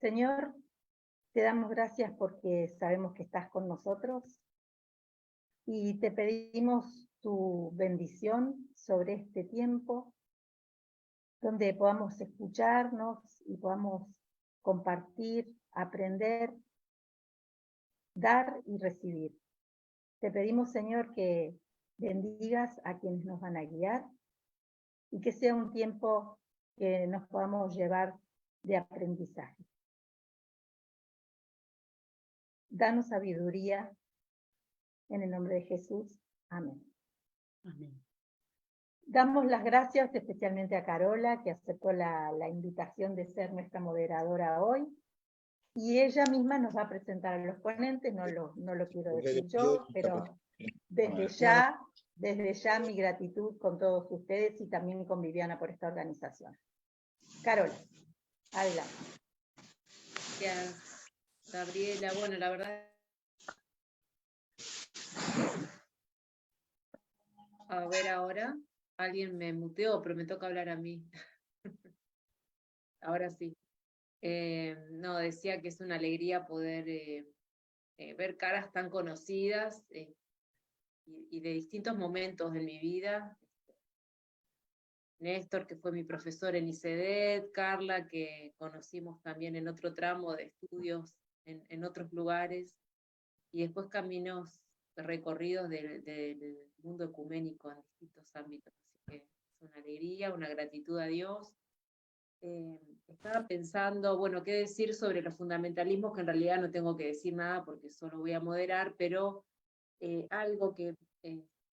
Señor, te damos gracias porque sabemos que estás con nosotros y te pedimos tu bendición sobre este tiempo, donde podamos escucharnos y podamos compartir, aprender, dar y recibir. Te pedimos, Señor, que bendigas a quienes nos van a guiar y que sea un tiempo que nos podamos llevar de aprendizaje. Danos sabiduría en el nombre de Jesús. Amén. Amén. Damos las gracias especialmente a Carola, que aceptó la invitación de ser nuestra moderadora hoy. Y ella misma nos va a presentar a los ponentes, no lo quiero decir yo, pero desde ya mi gratitud con todos ustedes y también con Viviana por esta organización. Carola, adelante. Gracias, Gabriela. Bueno, la verdad... A ver ahora, alguien me muteó, pero me toca hablar a mí. Ahora sí. No, decía que es una alegría poder ver caras tan conocidas y de distintos momentos de mi vida. Néstor, que fue mi profesor en ICEDET, Carla, que conocimos también en otro tramo de estudios en otros lugares, y después caminos recorridos del mundo ecuménico en distintos ámbitos. Así que es una alegría, una gratitud a Dios. Estaba pensando, bueno, qué decir sobre los fundamentalismos, que en realidad no tengo que decir nada porque solo voy a moderar, pero algo que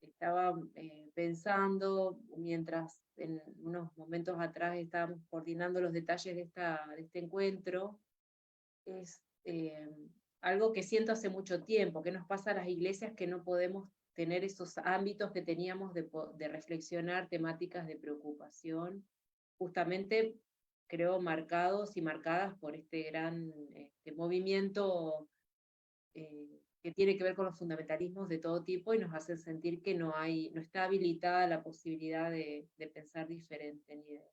estaba pensando mientras en unos momentos atrás estábamos coordinando los detalles de este encuentro, es algo que siento hace mucho tiempo, que nos pasa a las iglesias, que no podemos tener esos ámbitos que teníamos de reflexionar temáticas de preocupación, justamente creo marcados y marcadas por este gran movimiento que tiene que ver con los fundamentalismos de todo tipo y nos hacen sentir que no está habilitada la posibilidad de pensar diferente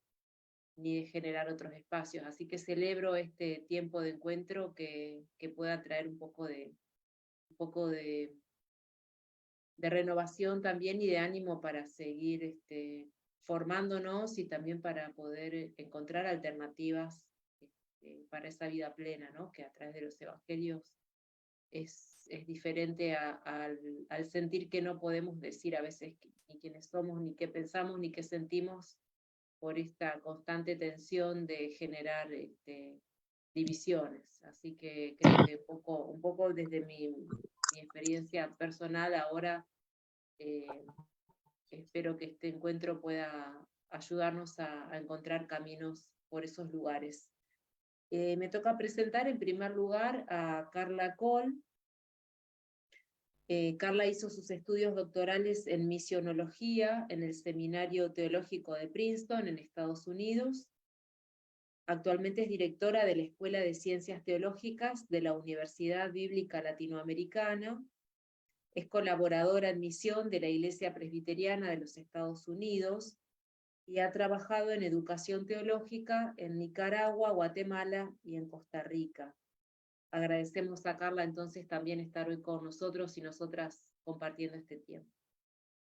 ni de generar otros espacios. Así que celebro este tiempo de encuentro que pueda traer un poco de renovación también y de ánimo para seguir formándonos y también para poder encontrar alternativas para esa vida plena, ¿no? Que a través de los evangelios es diferente al sentir que no podemos decir a veces ni quiénes somos, ni qué pensamos, ni qué sentimos, por esta constante tensión de generar divisiones. Así que creo que un poco desde mi experiencia personal ahora, espero que este encuentro pueda ayudarnos a encontrar caminos por esos lugares. Me toca presentar en primer lugar a Carla Cole. Carla hizo sus estudios doctorales en misionología en el Seminario Teológico de Princeton, en Estados Unidos. Actualmente es directora de la Escuela de Ciencias Teológicas de la Universidad Bíblica Latinoamericana. Es colaboradora en misión de la Iglesia Presbiteriana de los Estados Unidos y ha trabajado en educación teológica en Nicaragua, Guatemala y en Costa Rica. Agradecemos a Carla entonces también estar hoy con nosotros y nosotras compartiendo este tiempo.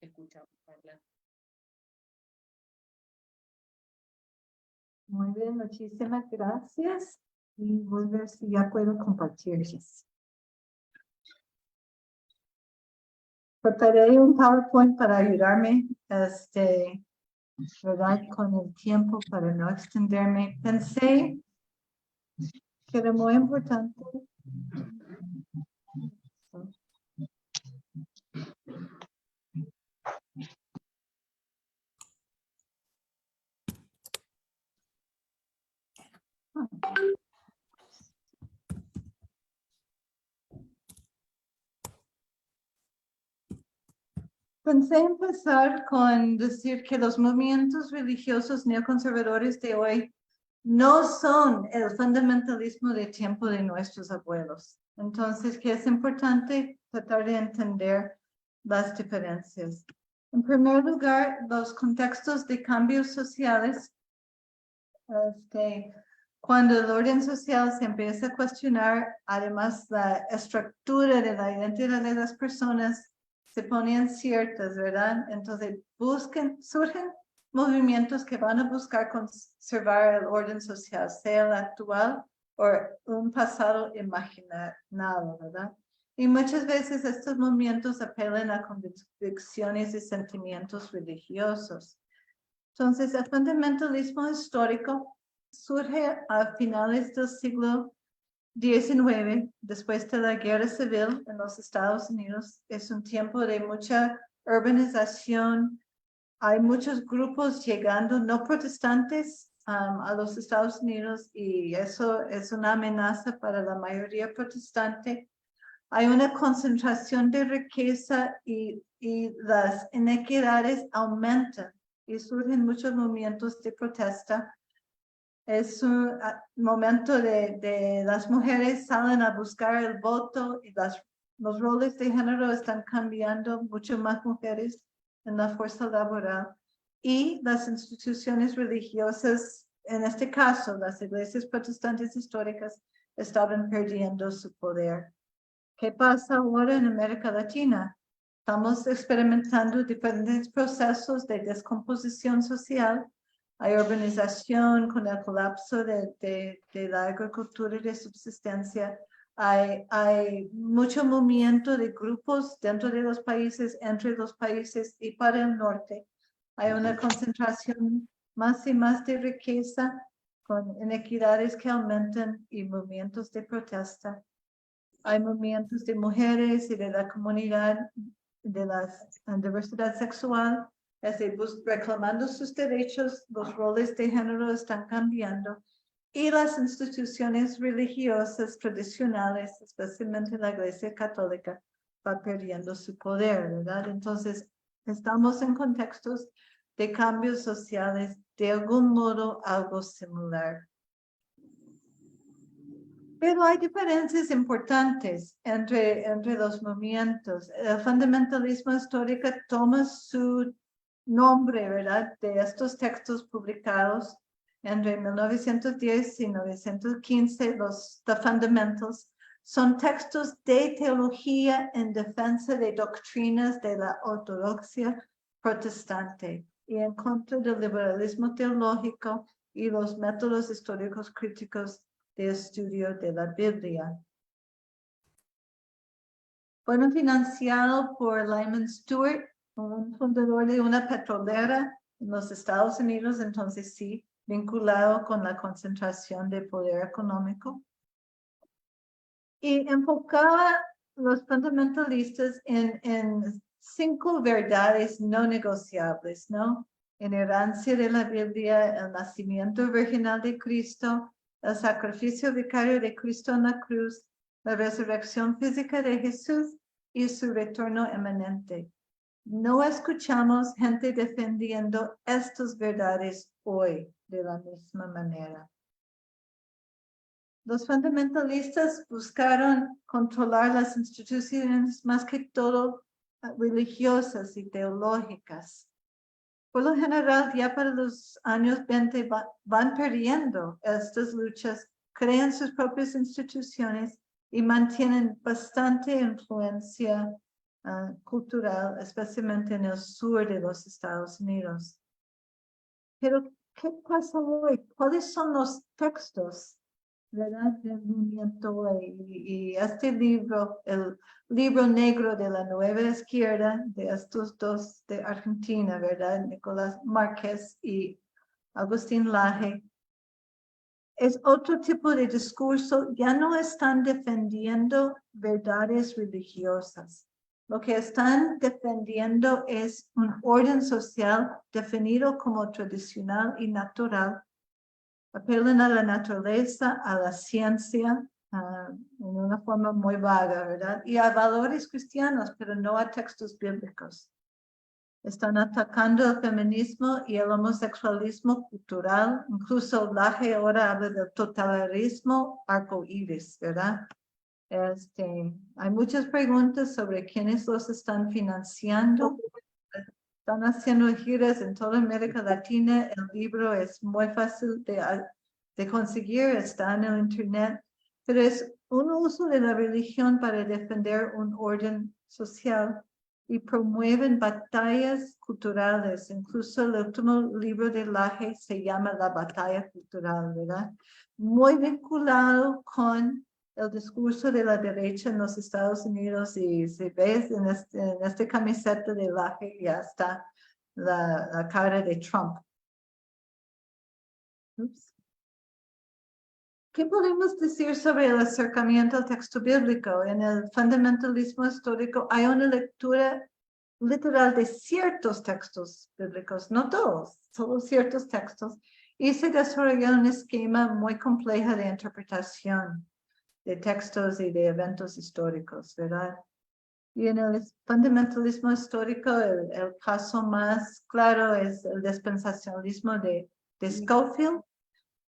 Escuchamos, Carla. Muy bien, muchísimas gracias. Y voy a ver si ya puedo compartirles. Preparé un PowerPoint para ayudarme, ¿verdad? Con el tiempo para no extenderme. Pensé que era muy importante. Pensé empezar con decir que los movimientos religiosos neoconservadores de hoy no son el fundamentalismo de tiempo de nuestros abuelos. Entonces, que es importante tratar de entender las diferencias. En primer lugar, los contextos de cambios sociales cuando el orden social se empieza a cuestionar, además la estructura de la identidad de las personas se ponen ciertas, ¿verdad? Entonces surgen movimientos que van a buscar conservar el orden social, sea el actual o un pasado imaginado, ¿verdad? Y muchas veces estos movimientos apelan a convicciones y sentimientos religiosos. Entonces, el fundamentalismo histórico surge a finales del siglo XIX, después de la Guerra Civil en los Estados Unidos. Es un tiempo de mucha urbanización. Hay muchos grupos llegando, no protestantes, a los Estados Unidos, y eso es una amenaza para la mayoría protestante. Hay una concentración de riqueza y las inequidades aumentan y surgen muchos movimientos de protesta. Es un momento de las mujeres salen a buscar el voto y los roles de género están cambiando, mucho más mujeres en la fuerza laboral. Y las instituciones religiosas, en este caso, las iglesias protestantes históricas, estaban perdiendo su poder. ¿Qué pasa ahora en América Latina? Estamos experimentando diferentes procesos de descomposición social. Hay urbanización con el colapso de la agricultura de subsistencia. Hay mucho movimiento de grupos dentro de los países, entre los países y para el norte. Hay una concentración más y más de riqueza con inequidades que aumentan y movimientos de protesta. Hay movimientos de mujeres y de la comunidad de la diversidad sexual, reclamando sus derechos, los roles de género están cambiando y las instituciones religiosas tradicionales, especialmente la Iglesia Católica, va perdiendo su poder, ¿verdad? Entonces, estamos en contextos de cambios sociales de algún modo algo similar. Pero hay diferencias importantes entre los movimientos. El fundamentalismo histórico toma su nombre, ¿verdad?, de estos textos publicados entre 1910 y 1915, los The Fundamentals. Son textos de teología en defensa de doctrinas de la ortodoxia protestante y en contra del liberalismo teológico y los métodos históricos críticos de estudio de la Biblia. Fueron financiados por Lyman Stewart, un fundador de una petrolera en los Estados Unidos, entonces sí, vinculado con la concentración de poder económico. Y enfocaba los fundamentalistas en 5 verdades no negociables, ¿no? Inerrancia de la Biblia, el nacimiento virginal de Cristo, el sacrificio vicario de Cristo en la cruz, la resurrección física de Jesús y su retorno eminente. No escuchamos gente defendiendo estas verdades hoy de la misma manera. Los fundamentalistas buscaron controlar las instituciones más que todo religiosas y teológicas. Por lo general, ya para los años 20 van perdiendo estas luchas, crean sus propias instituciones y mantienen bastante influencia cultural, especialmente en el sur de los Estados Unidos. Pero, ¿qué pasa hoy? ¿Cuáles son los textos, verdad, del movimiento hoy? Y este libro, el libro negro de la nueva izquierda, de estos dos de Argentina, ¿verdad? Nicolás Márquez y Agustín Laje, es otro tipo de discurso. Ya no están defendiendo verdades religiosas. Lo que están defendiendo es un orden social definido como tradicional y natural. Apelan a la naturaleza, a la ciencia, en una forma muy vaga, ¿verdad? Y a valores cristianos, pero no a textos bíblicos. Están atacando el feminismo y el homosexualismo cultural. Incluso Laje ahora habla del totalitarismo arcoíris, ¿verdad? Hay muchas preguntas sobre quiénes los están financiando. Están haciendo giras en toda América Latina. El libro es muy fácil de de conseguir, está en el internet, pero es un uso de la religión para defender un orden social y promueven batallas culturales. Incluso el último libro de Laje se llama La Batalla Cultural, ¿verdad? Muy vinculado con el discurso de la derecha en los Estados Unidos, y si ves en esta camiseta de Laje ya está la cara de Trump. Ups. ¿Qué podemos decir sobre el acercamiento al texto bíblico? En el fundamentalismo histórico hay una lectura literal de ciertos textos bíblicos, no todos, solo ciertos textos, y se desarrolla un esquema muy complejo de interpretación de textos y de eventos históricos, ¿verdad? Y en el fundamentalismo histórico, el caso más claro es el dispensacionalismo de Scofield,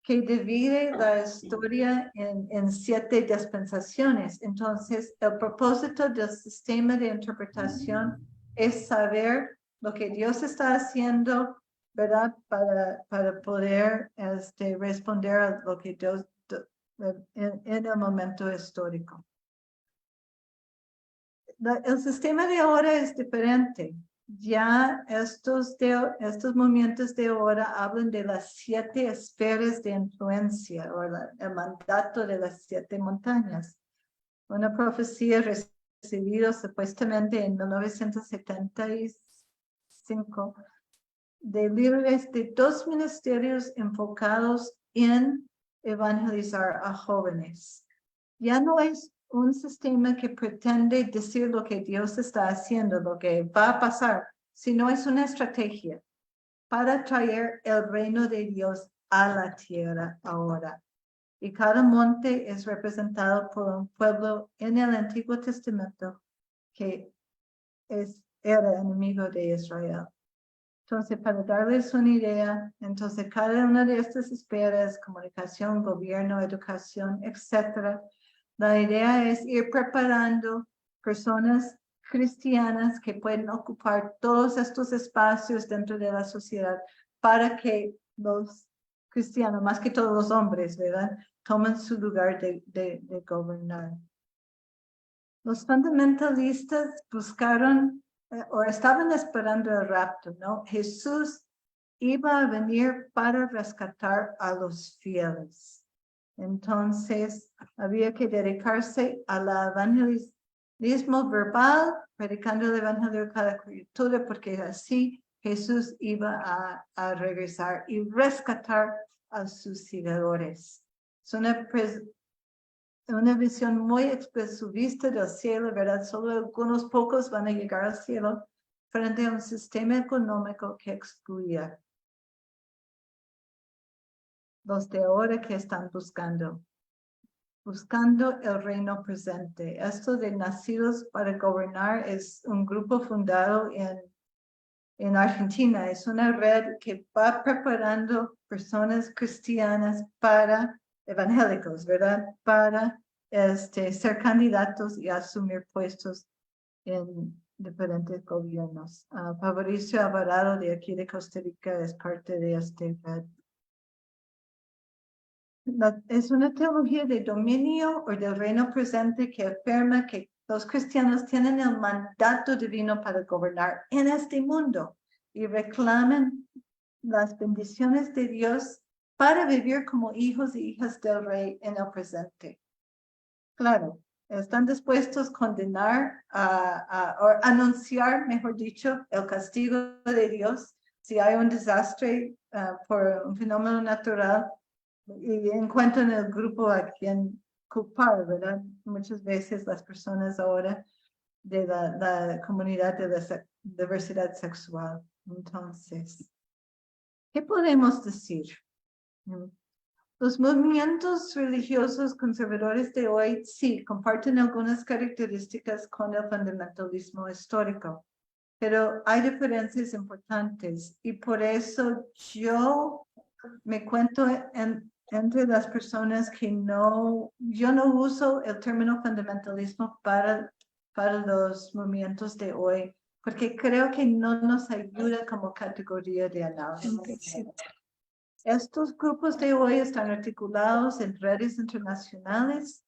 que divide la historia en 7 dispensaciones. Entonces, el propósito del sistema de interpretación es saber lo que Dios está haciendo, ¿verdad? Para poder responder a lo que Dios en el momento histórico. El sistema de ahora es diferente. Ya estos movimientos de ahora hablan de las 7 esferas de influencia o el mandato de las 7 montañas. Una profecía recibida supuestamente en 1975 de líderes de 2 ministerios enfocados en evangelizar a jóvenes. Ya no es un sistema que pretende decir lo que Dios está haciendo, lo que va a pasar, sino es una estrategia para traer el reino de Dios a la tierra ahora. Y cada monte es representado por un pueblo en el Antiguo Testamento que era enemigo de Israel. Entonces, para darles una idea, entonces cada una de estas esferas, comunicación, gobierno, educación, etcétera, la idea es ir preparando personas cristianas que pueden ocupar todos estos espacios dentro de la sociedad para que los cristianos, más que todos los hombres, ¿verdad?, tomen su lugar de gobernar. Los fundamentalistas buscaron o estaban esperando el rapto, ¿no? Jesús iba a venir para rescatar a los fieles. Entonces, había que dedicarse al evangelismo verbal, predicando el evangelio a cada criatura, porque así Jesús iba a regresar y rescatar a sus seguidores. Es una visión muy expresivista del cielo, ¿verdad? Solo algunos pocos van a llegar al cielo frente a un sistema económico que excluía. Los de ahora que están buscando el reino presente. Esto de Nacidos para Gobernar es un grupo fundado en Argentina. Es una red que va preparando personas cristianas evangélicos, ¿verdad? Para ser candidatos y asumir puestos en diferentes gobiernos. Fabricio Alvarado de aquí de Costa Rica es parte de este red. Es una teología de dominio o del reino presente que afirma que los cristianos tienen el mandato divino para gobernar en este mundo y reclaman las bendiciones de Dios para vivir como hijos y hijas del rey en el presente. Claro, están dispuestos a condenar o anunciar, mejor dicho, el castigo de Dios si hay un desastre por un fenómeno natural y encuentran el grupo a quien culpar, ¿verdad? Muchas veces las personas ahora de la comunidad de la diversidad sexual. Entonces, ¿qué podemos decir? Los movimientos religiosos conservadores de hoy sí comparten algunas características con el fundamentalismo histórico, pero hay diferencias importantes y por eso yo me cuento entre las personas que yo no uso el término fundamentalismo para los movimientos de hoy, porque creo que no nos ayuda como categoría de análisis. Estos grupos de hoy están articulados en redes internacionales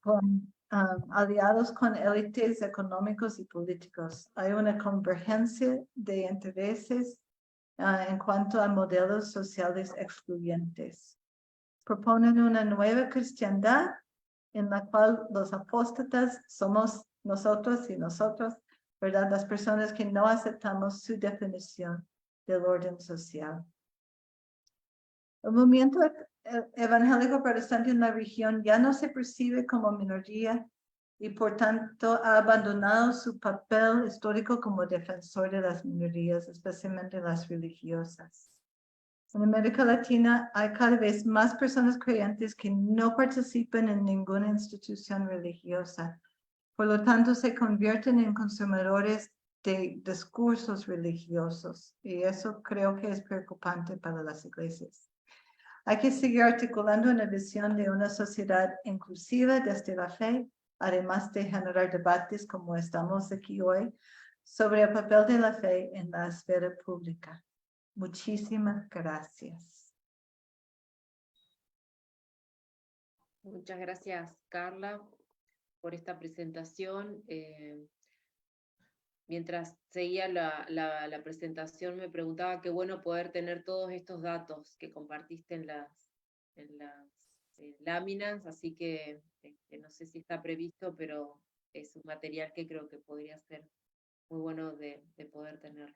con aliados con élites económicos y políticos. Hay una convergencia de intereses en cuanto a modelos sociales excluyentes. Proponen una nueva cristiandad en la cual los apóstatas somos nosotros y nosotros, ¿verdad? Las personas que no aceptamos su definición del orden social. El movimiento evangélico protestante en la región ya no se percibe como minoría y por tanto ha abandonado su papel histórico como defensor de las minorías, especialmente las religiosas. En América Latina hay cada vez más personas creyentes que no participan en ninguna institución religiosa. Por lo tanto, se convierten en consumidores de discursos religiosos y eso creo que es preocupante para las iglesias. Hay que seguir articulando una visión de una sociedad inclusiva desde la fe, además de generar debates como estamos aquí hoy, sobre el papel de la fe en la esfera pública. Muchísimas gracias. Muchas gracias, Carla, por esta presentación. Mientras seguía la presentación, me preguntaba qué bueno poder tener todos estos datos que compartiste en las láminas, así que no sé si está previsto, pero es un material que creo que podría ser muy bueno de poder tener.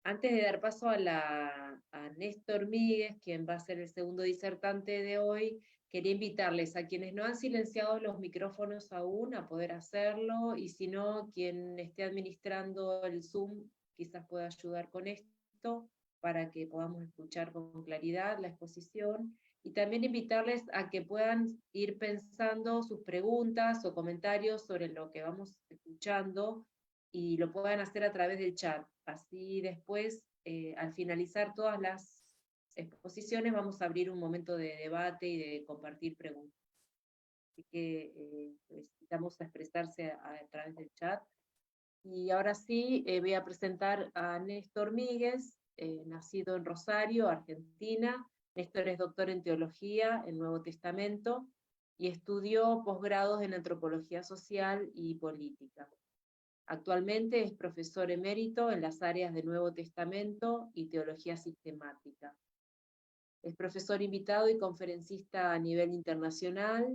Antes de dar paso a Néstor Míguez, quien va a ser el segundo disertante de hoy, quería invitarles a quienes no han silenciado los micrófonos aún a poder hacerlo, y si no, quien esté administrando el Zoom quizás pueda ayudar con esto, para que podamos escuchar con claridad la exposición, y también invitarles a que puedan ir pensando sus preguntas o comentarios sobre lo que vamos escuchando, y lo puedan hacer a través del chat. Así después, al finalizar todas las exposiciones, vamos a abrir un momento de debate y de compartir preguntas. Así que necesitamos expresarse a través del chat. Y ahora sí, voy a presentar a Néstor Míguez, nacido en Rosario, Argentina. Néstor es doctor en Teología, en Nuevo Testamento, y estudió posgrados en Antropología Social y Política. Actualmente es profesor emérito en las áreas de Nuevo Testamento y Teología Sistemática. Es profesor invitado y conferencista a nivel internacional,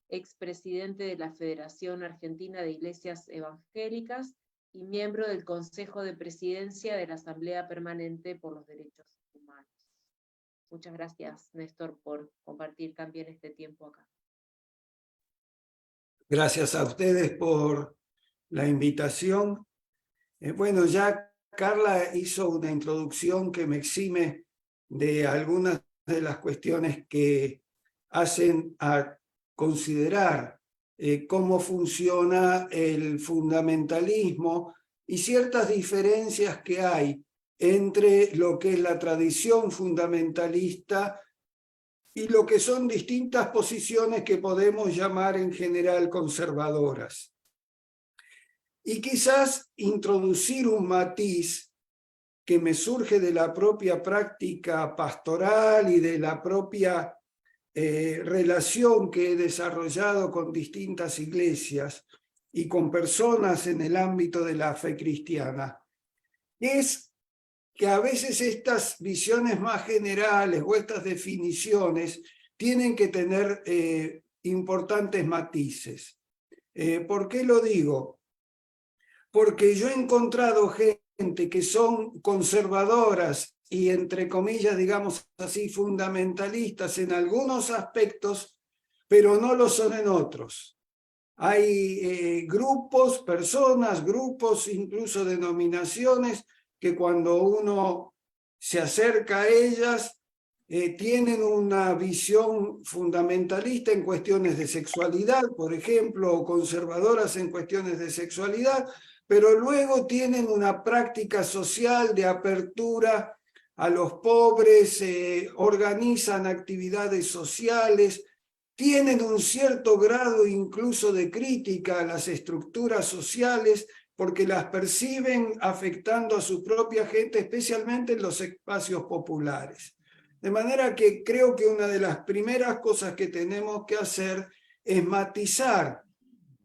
expresidente de la Federación Argentina de Iglesias Evangélicas y miembro del Consejo de Presidencia de la Asamblea Permanente por los Derechos Humanos. Muchas gracias, Néstor, por compartir también este tiempo acá. Gracias a ustedes por la invitación. Bueno, ya Carla hizo una introducción que me exime de algunas de las cuestiones que hacen a considerar cómo funciona el fundamentalismo y ciertas diferencias que hay entre lo que es la tradición fundamentalista y lo que son distintas posiciones que podemos llamar en general conservadoras. Y quizás introducir un matiz que me surge de la propia práctica pastoral y de la propia relación que he desarrollado con distintas iglesias y con personas en el ámbito de la fe cristiana, es que a veces estas visiones más generales o estas definiciones tienen que tener importantes matices. ¿Por qué lo digo? Porque yo he encontrado gente que son conservadoras y, entre comillas, digamos así, fundamentalistas en algunos aspectos, pero no lo son en otros. Hay grupos, personas, grupos, incluso denominaciones, que cuando uno se acerca a ellas, tienen una visión fundamentalista en cuestiones de sexualidad, por ejemplo, o conservadoras en cuestiones de sexualidad, pero luego tienen una práctica social de apertura a los pobres, organizan actividades sociales, tienen un cierto grado incluso de crítica a las estructuras sociales, porque las perciben afectando a su propia gente, especialmente en los espacios populares. De manera que creo que una de las primeras cosas que tenemos que hacer es matizar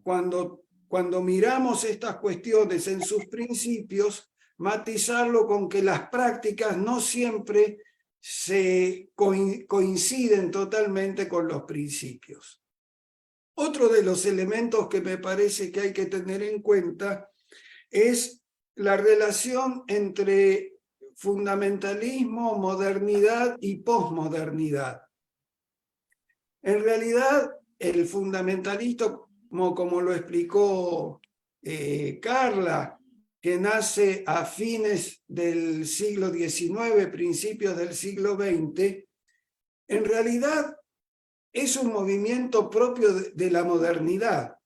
cuando miramos estas cuestiones en sus principios, matizarlo con que las prácticas no siempre se coinciden totalmente con los principios. Otro de los elementos que me parece que hay que tener en cuenta es la relación entre fundamentalismo, modernidad y posmodernidad. En realidad, el fundamentalismo, como lo explicó Carla, que nace a fines del siglo XIX, principios del siglo XX, en realidad es un movimiento propio de la modernidad,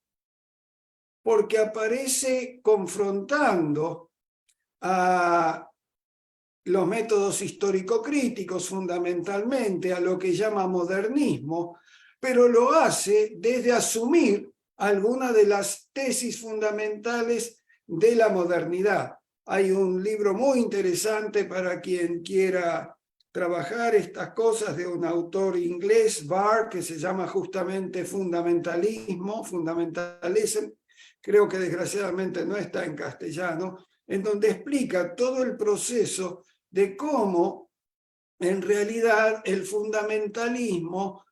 porque aparece confrontando a los métodos histórico-críticos fundamentalmente, a lo que llama modernismo, pero lo hace desde asumir algunas de las tesis fundamentales de la modernidad. Hay un libro muy interesante para quien quiera trabajar estas cosas de un autor inglés, Barr, que se llama justamente Fundamentalism, creo que desgraciadamente no está en castellano, en donde explica todo el proceso de cómo en realidad el fundamentalismo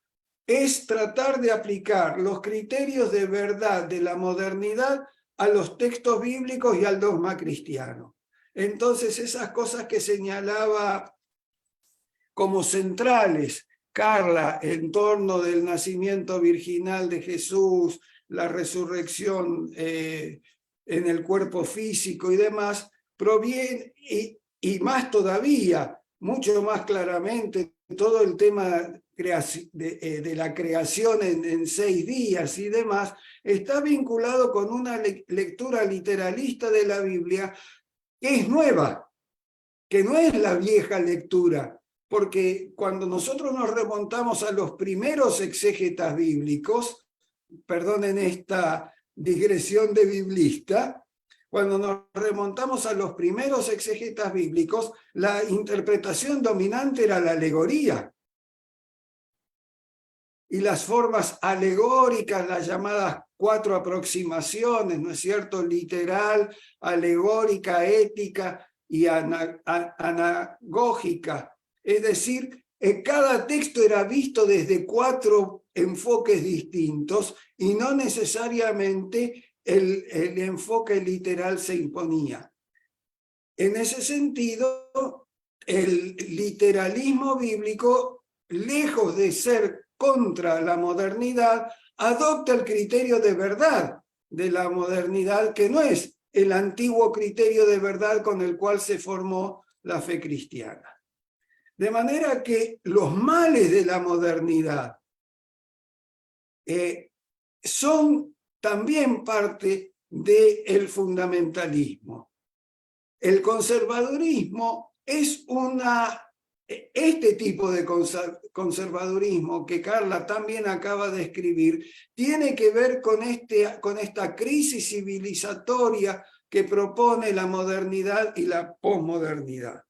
es tratar de aplicar los criterios de verdad de la modernidad a los textos bíblicos y al dogma cristiano. Entonces esas cosas que señalaba como centrales Carla en torno del nacimiento virginal de Jesús, la resurrección en el cuerpo físico y demás, proviene, y más todavía, mucho más claramente, todo el tema de la creación en 6 días y demás, está vinculado con una lectura literalista de la Biblia que es nueva, que no es la vieja lectura, porque cuando nosotros nos remontamos a los primeros exégetas bíblicos, perdonen esta digresión de biblista, cuando nos remontamos a los primeros exégetas bíblicos, la interpretación dominante era la alegoría. Y las formas alegóricas, las llamadas 4 aproximaciones, ¿no es cierto? Literal, alegórica, ética y anagógica. Es decir, cada texto era visto desde 4 enfoques distintos y no necesariamente el enfoque literal se imponía. En ese sentido, el literalismo bíblico, lejos de ser contra la modernidad, adopta el criterio de verdad de la modernidad, que no es el antiguo criterio de verdad con el cual se formó la fe cristiana. De manera que los males de la modernidad son también parte del fundamentalismo. El conservadurismo es este tipo de conservadurismo que Carla también acaba de escribir, tiene que ver con esta crisis civilizatoria que propone la modernidad y la posmodernidad,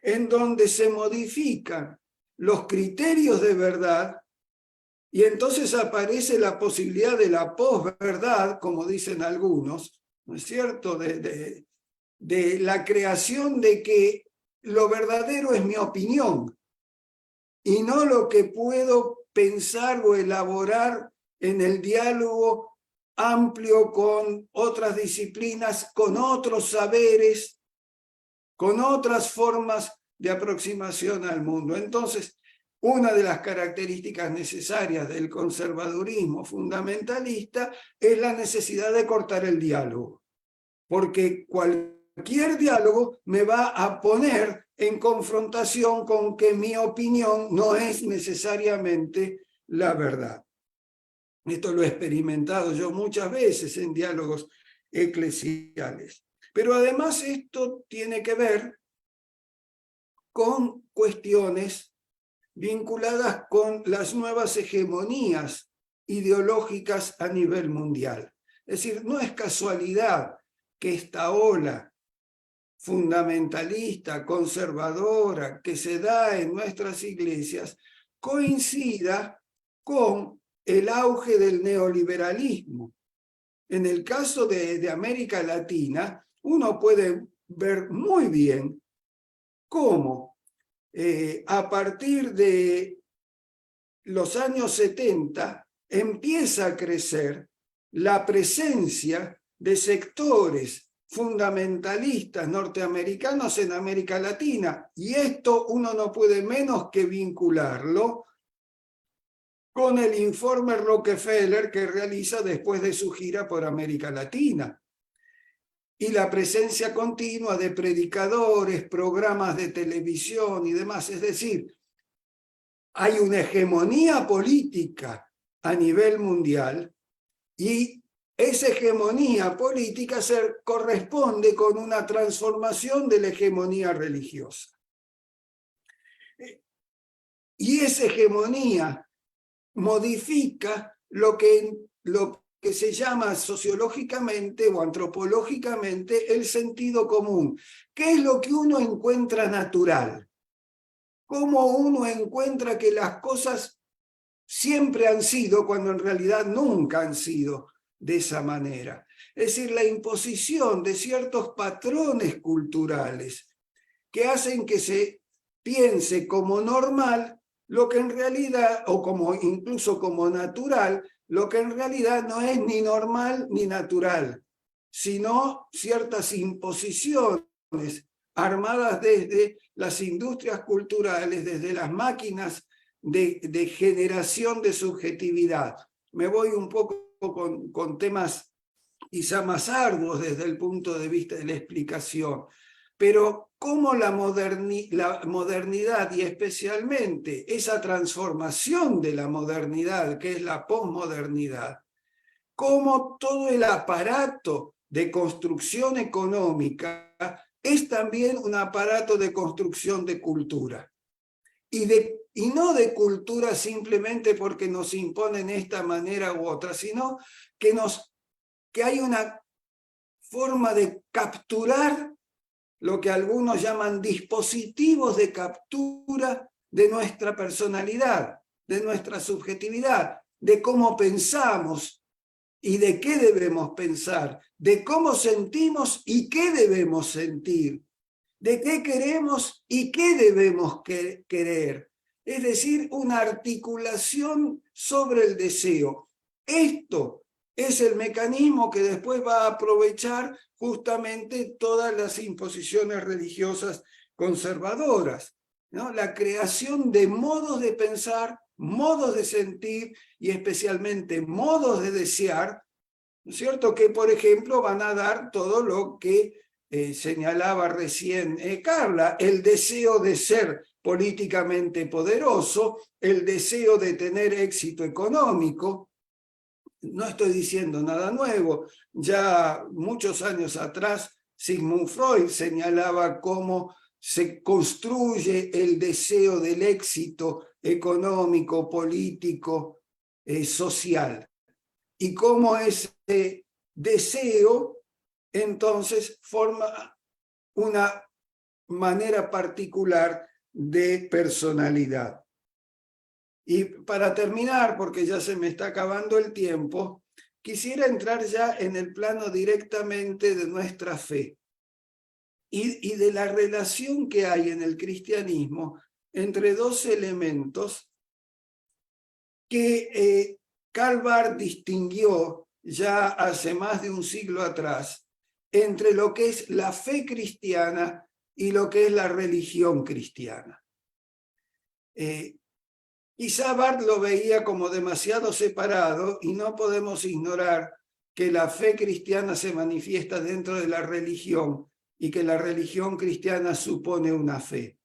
en donde se modifican los criterios de verdad y entonces aparece la posibilidad de la posverdad, como dicen algunos, ¿no es cierto?, de la creación de que lo verdadero es mi opinión y no lo que puedo pensar o elaborar en el diálogo amplio con otras disciplinas, con otros saberes, con otras formas de aproximación al mundo. Entonces, una de las características necesarias del conservadurismo fundamentalista es la necesidad de cortar el diálogo, porque cualquier diálogo me va a poner en confrontación con que mi opinión no es necesariamente la verdad. Esto lo he experimentado yo muchas veces en diálogos eclesiales. Pero además esto tiene que ver con cuestiones vinculadas con las nuevas hegemonías ideológicas a nivel mundial. Es decir, no es casualidad que esta ola fundamentalista, conservadora, que se da en nuestras iglesias, coincida con el auge del neoliberalismo. En el caso de América Latina, uno puede ver muy bien cómo a partir de los años 70 empieza a crecer la presencia de sectores fundamentalistas norteamericanos en América Latina. Y esto uno no puede menos que vincularlo con el informe Rockefeller que realiza después de su gira por América Latina. Y la presencia continua de predicadores, programas de televisión y demás. Es decir, hay una hegemonía política a nivel mundial y esa hegemonía política se corresponde con una transformación de la hegemonía religiosa. Y esa hegemonía modifica lo que se llama sociológicamente o antropológicamente el sentido común. ¿Qué es lo que uno encuentra natural? ¿Cómo uno encuentra que las cosas siempre han sido cuando en realidad nunca han sido de esa manera? Es decir, la imposición de ciertos patrones culturales que hacen que se piense como normal lo que en realidad, o como incluso como natural, lo que en realidad no es ni normal ni natural, sino ciertas imposiciones armadas desde las industrias culturales, desde las máquinas de generación de subjetividad. Me voy un poco con temas quizá más arduos desde el punto de vista de la explicación, pero cómo la modernidad y especialmente esa transformación de la modernidad, que es la posmodernidad, cómo todo el aparato de construcción económica es también un aparato de construcción de cultura. Y no de cultura simplemente porque nos imponen esta manera u otra, sino que hay una forma de capturar lo que algunos llaman dispositivos de captura de nuestra personalidad, de nuestra subjetividad, de cómo pensamos y de qué debemos pensar, de cómo sentimos y qué debemos sentir, de qué queremos y qué debemos querer. Es decir, una articulación sobre el deseo. Esto es el mecanismo que después va a aprovechar justamente todas las imposiciones religiosas conservadoras, ¿no? La creación de modos de pensar, modos de sentir y especialmente modos de desear, ¿no es cierto? Que, por ejemplo, van a dar todo lo que señalaba recién Carla, el deseo de ser políticamente poderoso, el deseo de tener éxito económico. No estoy diciendo nada nuevo, ya muchos años atrás Sigmund Freud señalaba cómo se construye el deseo del éxito económico, político, social, y cómo ese deseo entonces forma una manera particular de personalidad. Y para terminar, porque ya se me está acabando el tiempo, quisiera entrar ya en el plano directamente de nuestra fe y de la relación que hay en el cristianismo entre dos elementos que Karl Barth distinguió ya hace más de un siglo atrás entre lo que es la fe cristiana y lo que es la religión cristiana. Quizá Barth lo veía como demasiado separado y no podemos ignorar que la fe cristiana se manifiesta dentro de la religión y que la religión cristiana supone una fe.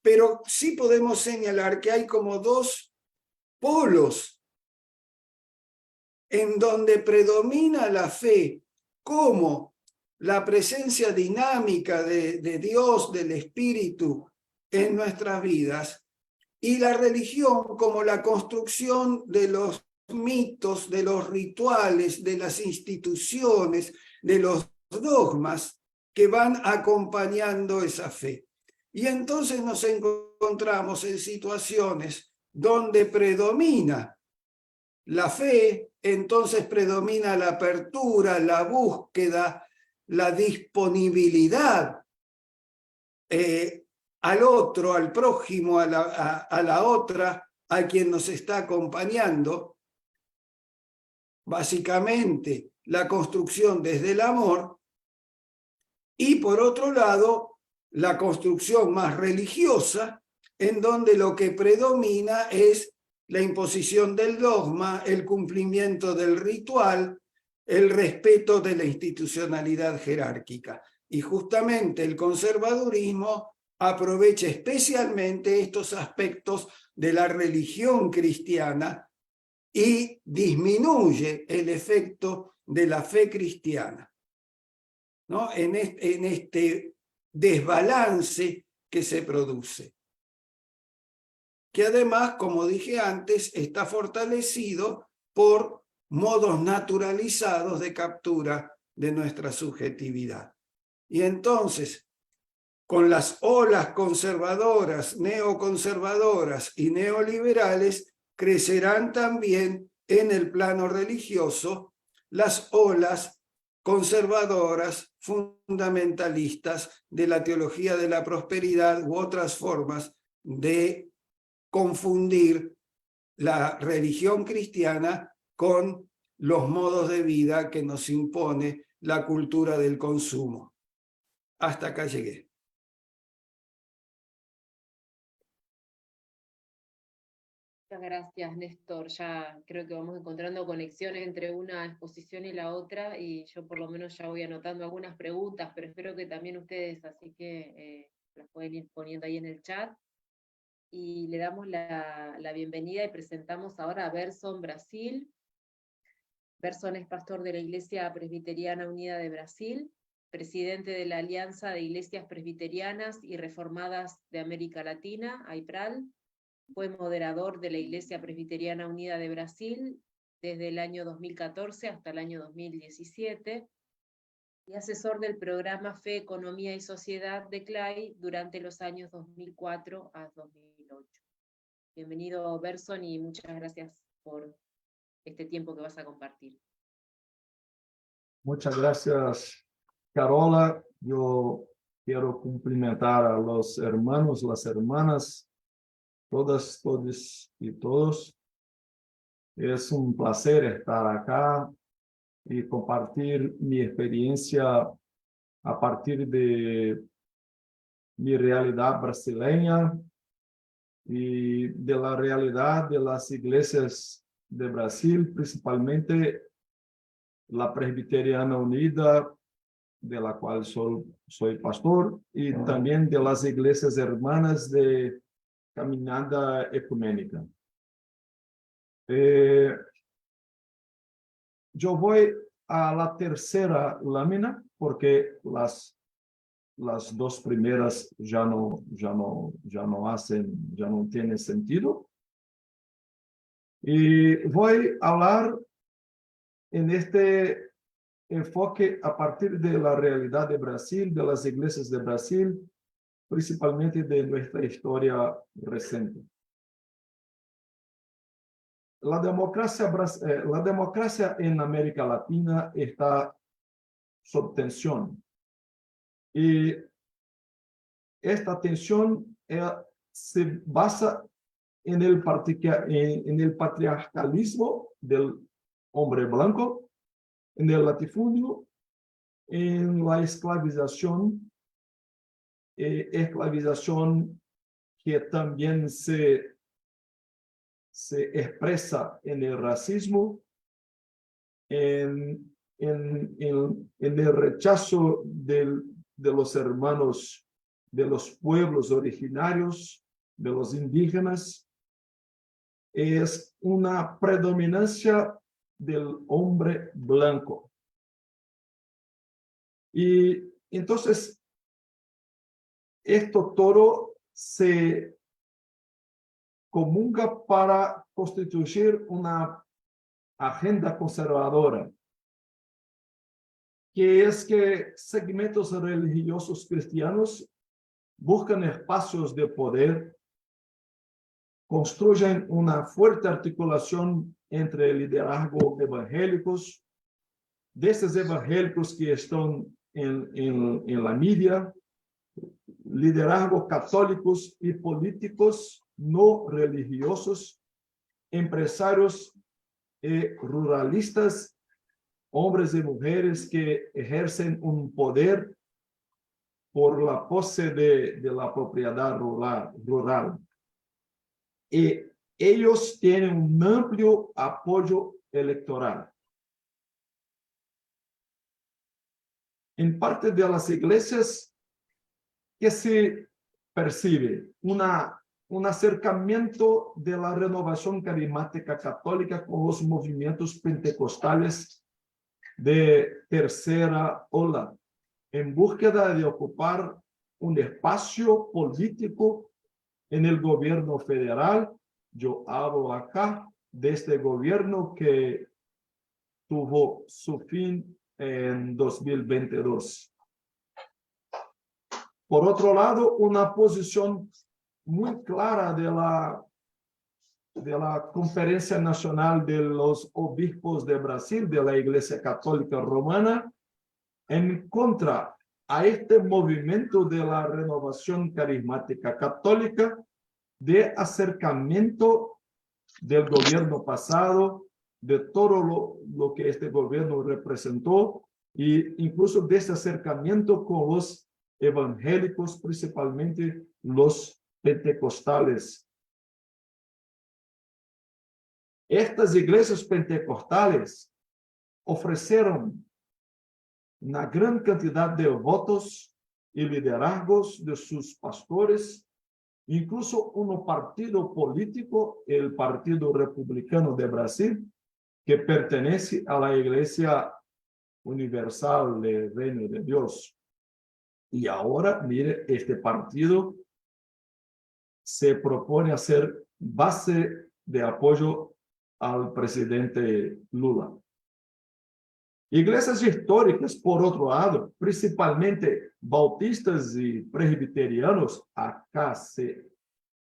Pero sí podemos señalar que hay como dos polos en donde predomina la fe como la presencia dinámica de Dios, del Espíritu en nuestras vidas, y la religión como la construcción de los mitos, de los rituales, de las instituciones, de los dogmas que van acompañando esa fe. Y entonces nos encontramos en situaciones donde predomina la fe, entonces predomina la apertura, la búsqueda, la disponibilidad al otro, al prójimo, a la otra, a quien nos está acompañando. Básicamente, la construcción desde el amor. Y por otro lado, la construcción más religiosa, en donde lo que predomina es la imposición del dogma, el cumplimiento del ritual, el respeto de la institucionalidad jerárquica. Y justamente el conservadurismo aprovecha especialmente estos aspectos de la religión cristiana y disminuye el efecto de la fe cristiana, ¿no? En este desbalance que se produce, que además, como dije antes, está fortalecido por modos naturalizados de captura de nuestra subjetividad. Y entonces, con las olas conservadoras, neoconservadoras y neoliberales, crecerán también en el plano religioso las olas conservadoras, fundamentalistas de la teología de la prosperidad u otras formas de confundir la religión cristiana con los modos de vida que nos impone la cultura del consumo. Hasta acá llegué. Muchas gracias, Néstor. Ya creo que vamos encontrando conexiones entre una exposición y la otra, y yo por lo menos ya voy anotando algunas preguntas, pero espero que también ustedes, así que las pueden ir poniendo ahí en el chat. Y le damos la bienvenida y presentamos ahora a Berson Brasil. Berson es pastor de la Iglesia Presbiteriana Unida de Brasil, presidente de la Alianza de Iglesias Presbiterianas y Reformadas de América Latina, AIPRAL. Fue moderador de la Iglesia Presbiteriana Unida de Brasil desde el año 2014 hasta el año 2017 y asesor del programa Fe, Economía y Sociedad de CLAI durante los años 2004 a 2008. Bienvenido, Berson, y muchas gracias por este tiempo que vas a compartir. Muchas gracias, Carola. Yo quiero cumplimentar a los hermanos, las hermanas, todas, todos y todos. Es un placer estar acá y compartir mi experiencia a partir de mi realidad brasileña y de la realidad de las iglesias de Brasil, principalmente la Presbiteriana Unida, de la cual soy pastor, y también de las iglesias hermanas de Caminada Ecuménica. Yo voy a la tercera lámina porque las dos primeras ya no tienen sentido. Y voy a hablar en este enfoque a partir de la realidad de Brasil, de las iglesias de Brasil, principalmente de nuestra historia reciente. La democracia en América Latina está sob tensión. Y esta tensión se basa en el patriarcalismo del hombre blanco, en el latifundio, en la esclavización que también se expresa en el racismo, en el rechazo de los hermanos, de los pueblos originarios, de los indígenas. Es una predominancia del hombre blanco. Y entonces, esto todo se comunga para constituir una agenda conservadora, que es que segmentos religiosos cristianos buscan espacios de poder, construyen una fuerte articulación entre liderazgos evangélicos, de esos evangélicos que están en la media, liderazgos católicos y políticos no religiosos, empresarios y ruralistas, hombres y mujeres que ejercen un poder por la pose de la propiedad rural. Y ellos tienen un amplio apoyo electoral. En parte de las iglesias, que se percibe un acercamiento de la renovación carismática católica con los movimientos pentecostales de tercera ola, en búsqueda de ocupar un espacio político en el gobierno federal. Yo hablo acá de este gobierno que tuvo su fin en 2022. Por otro lado, una posición muy clara de la Conferencia Nacional de los Obispos de Brasil, de la Iglesia Católica Romana, en contra a este movimiento de la renovación carismática católica, de acercamiento del gobierno pasado, de todo lo que este gobierno representó, e incluso de ese acercamiento con los evangélicos, principalmente los pentecostales. Estas iglesias pentecostales ofrecieron una gran cantidad de votos y liderazgos de sus pastores, incluso un partido político, el Partido Republicano de Brasil, que pertenece a la Iglesia Universal del Reino de Dios. Y ahora, mire, este partido se propone hacer base de apoyo al presidente Lula. Iglesias históricas, por otro lado, principalmente bautistas y presbiterianos, acá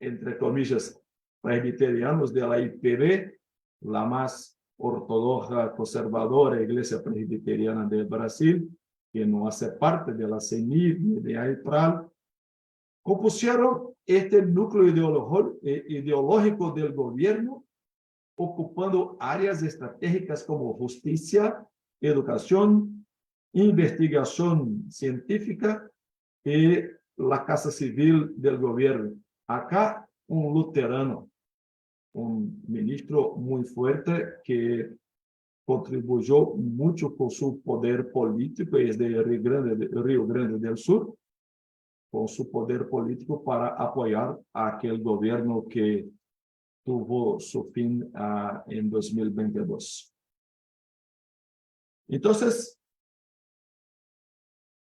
entre comillas, presbiterianos de la IPB, la más ortodoxa, conservadora Iglesia Presbiteriana de Brasil, que no hace parte de la CENIR ni de AIPRAL, compusieron este núcleo ideológico del gobierno, ocupando áreas estratégicas como justicia, educación, investigación científica y la Casa Civil del gobierno. Acá un luterano, un ministro muy fuerte que contribuyó mucho con su poder político, es de Río Grande del Sur, con su poder político para apoyar a aquel gobierno que tuvo su fin en 2022. Entonces,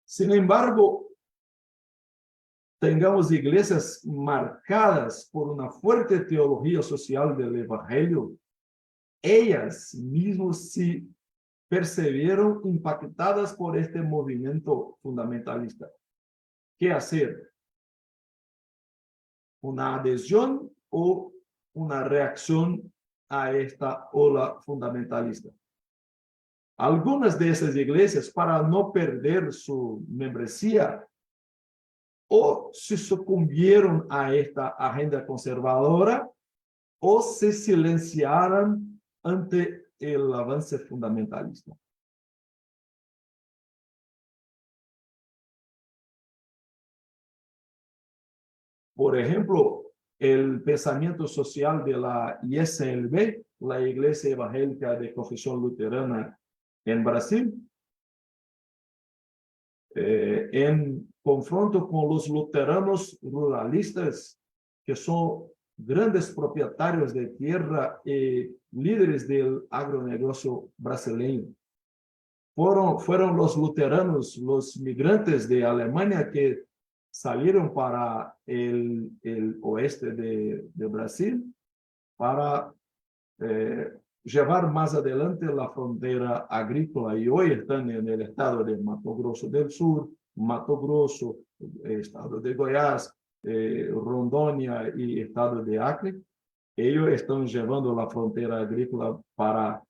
sin embargo, tengamos iglesias marcadas por una fuerte teología social del Evangelio, ellas mismas se percibieron impactadas por este movimiento fundamentalista. ¿Qué hacer? ¿Una adhesión o una reacción a esta ola fundamentalista? Algunas de esas iglesias, para no perder su membresía, o se sucumbieron a esta agenda conservadora, o se silenciaron ante el avance fundamentalista. Por ejemplo, el pensamiento social de la ISLB, la Iglesia Evangélica de Confesión Luterana en Brasil, en confronto con los luteranos ruralistas, que son grandes propietarios de tierra y líderes del agronegocio brasileño. Fueron los luteranos, los migrantes de Alemania que salieron para el oeste de Brasil para llevar más adelante la frontera agrícola y hoy están en el estado de Mato Grosso del Sur, Mato Grosso, estado de Goiás, Rondônia y estado de Acre. Ellos están llevando la frontera agrícola para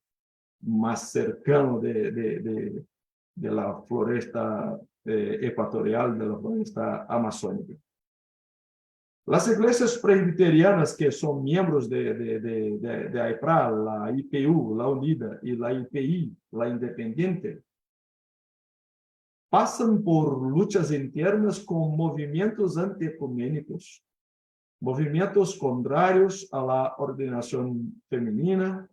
más cercano de la floresta ecuatorial, de la floresta amazónica. Las iglesias presbiterianas que son miembros de AIPRA, la IPU, la Unida, y la IPI, la Independiente, pasan por luchas internas con movimientos antiecuménicos, movimientos contrarios a la ordenación femenina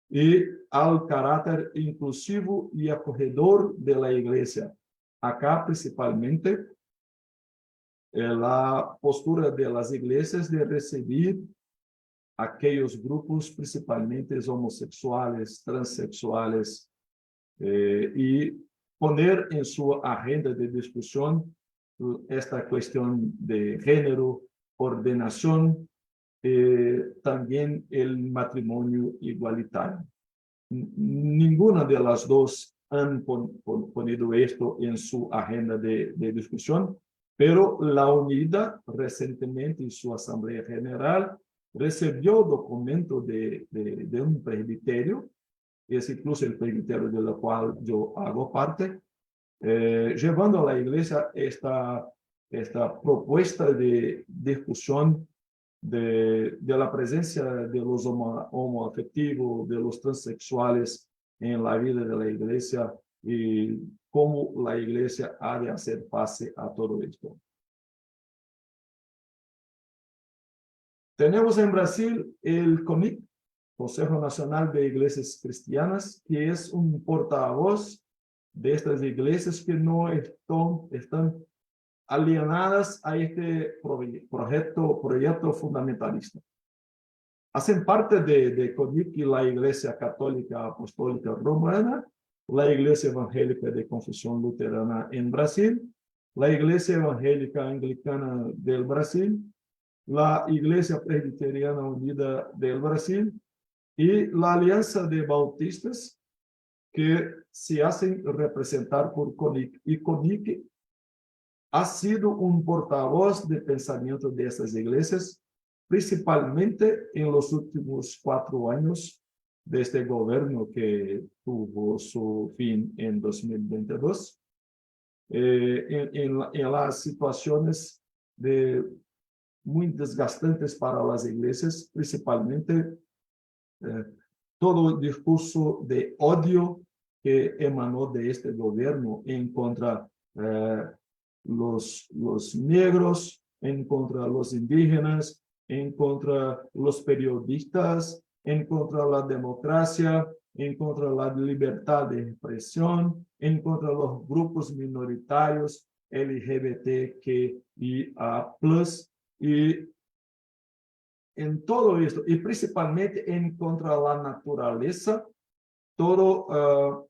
y al carácter inclusivo y acogedor de la iglesia. Acá principalmente la postura de las iglesias de recibir aquellos grupos, principalmente homosexuales, transexuales, y poner en su agenda de discusión esta cuestión de género, ordenación, también el matrimonio igualitario. Ninguna de las dos han ponido esto en su agenda de discusión, pero la Unida recientemente en su Asamblea General recibió documento de un presbiterio, es incluso el presbiterio de la cual yo hago parte, llevando a la iglesia esta propuesta de discusión de la presencia de los homoafectivos, de los transexuales en la vida de la iglesia y cómo la iglesia ha de hacer face a todo esto. Tenemos en Brasil el CONIC, Consejo Nacional de Iglesias Cristianas, que es un portavoz de estas iglesias que no están alienadas a este proyecto fundamentalista. Hacen parte de CONIC la Iglesia Católica Apostólica Romana, la Iglesia Evangélica de Confesión Luterana en Brasil, la Iglesia Evangélica Anglicana del Brasil, la Iglesia Presbiteriana Unida del Brasil y la Alianza de Bautistas, que se hacen representar por CONIC. Y CONIC ha sido un portavoz de pensamiento de estas iglesias, principalmente en los últimos 4 años de este gobierno que tuvo su fin en 2022, en las situaciones muy desgastantes para las iglesias, principalmente todo el discurso de odio que emanó de este gobierno en contra los negros, en contra de los indígenas, en contra de los periodistas, en contra de la democracia, en contra de la libertad de expresión, en contra de los grupos minoritarios LGBTQIA+, y en todo esto, y principalmente en contra de la naturaleza, todo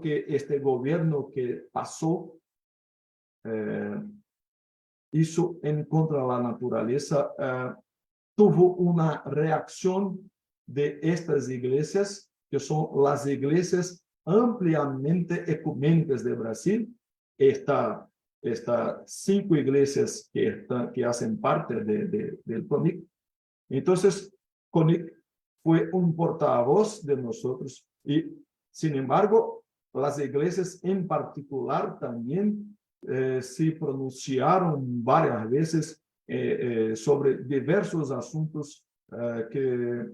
que este gobierno que pasó hizo en contra de la naturaleza, tuvo una reacción de estas iglesias, que son las iglesias ampliamente ecuménicas de Brasil. Estas 5 iglesias que hacen parte del CONIC. Entonces, CONIC fue un portavoz de nosotros y, sin embargo, las iglesias en particular también se pronunciaron varias veces sobre diversos asuntos que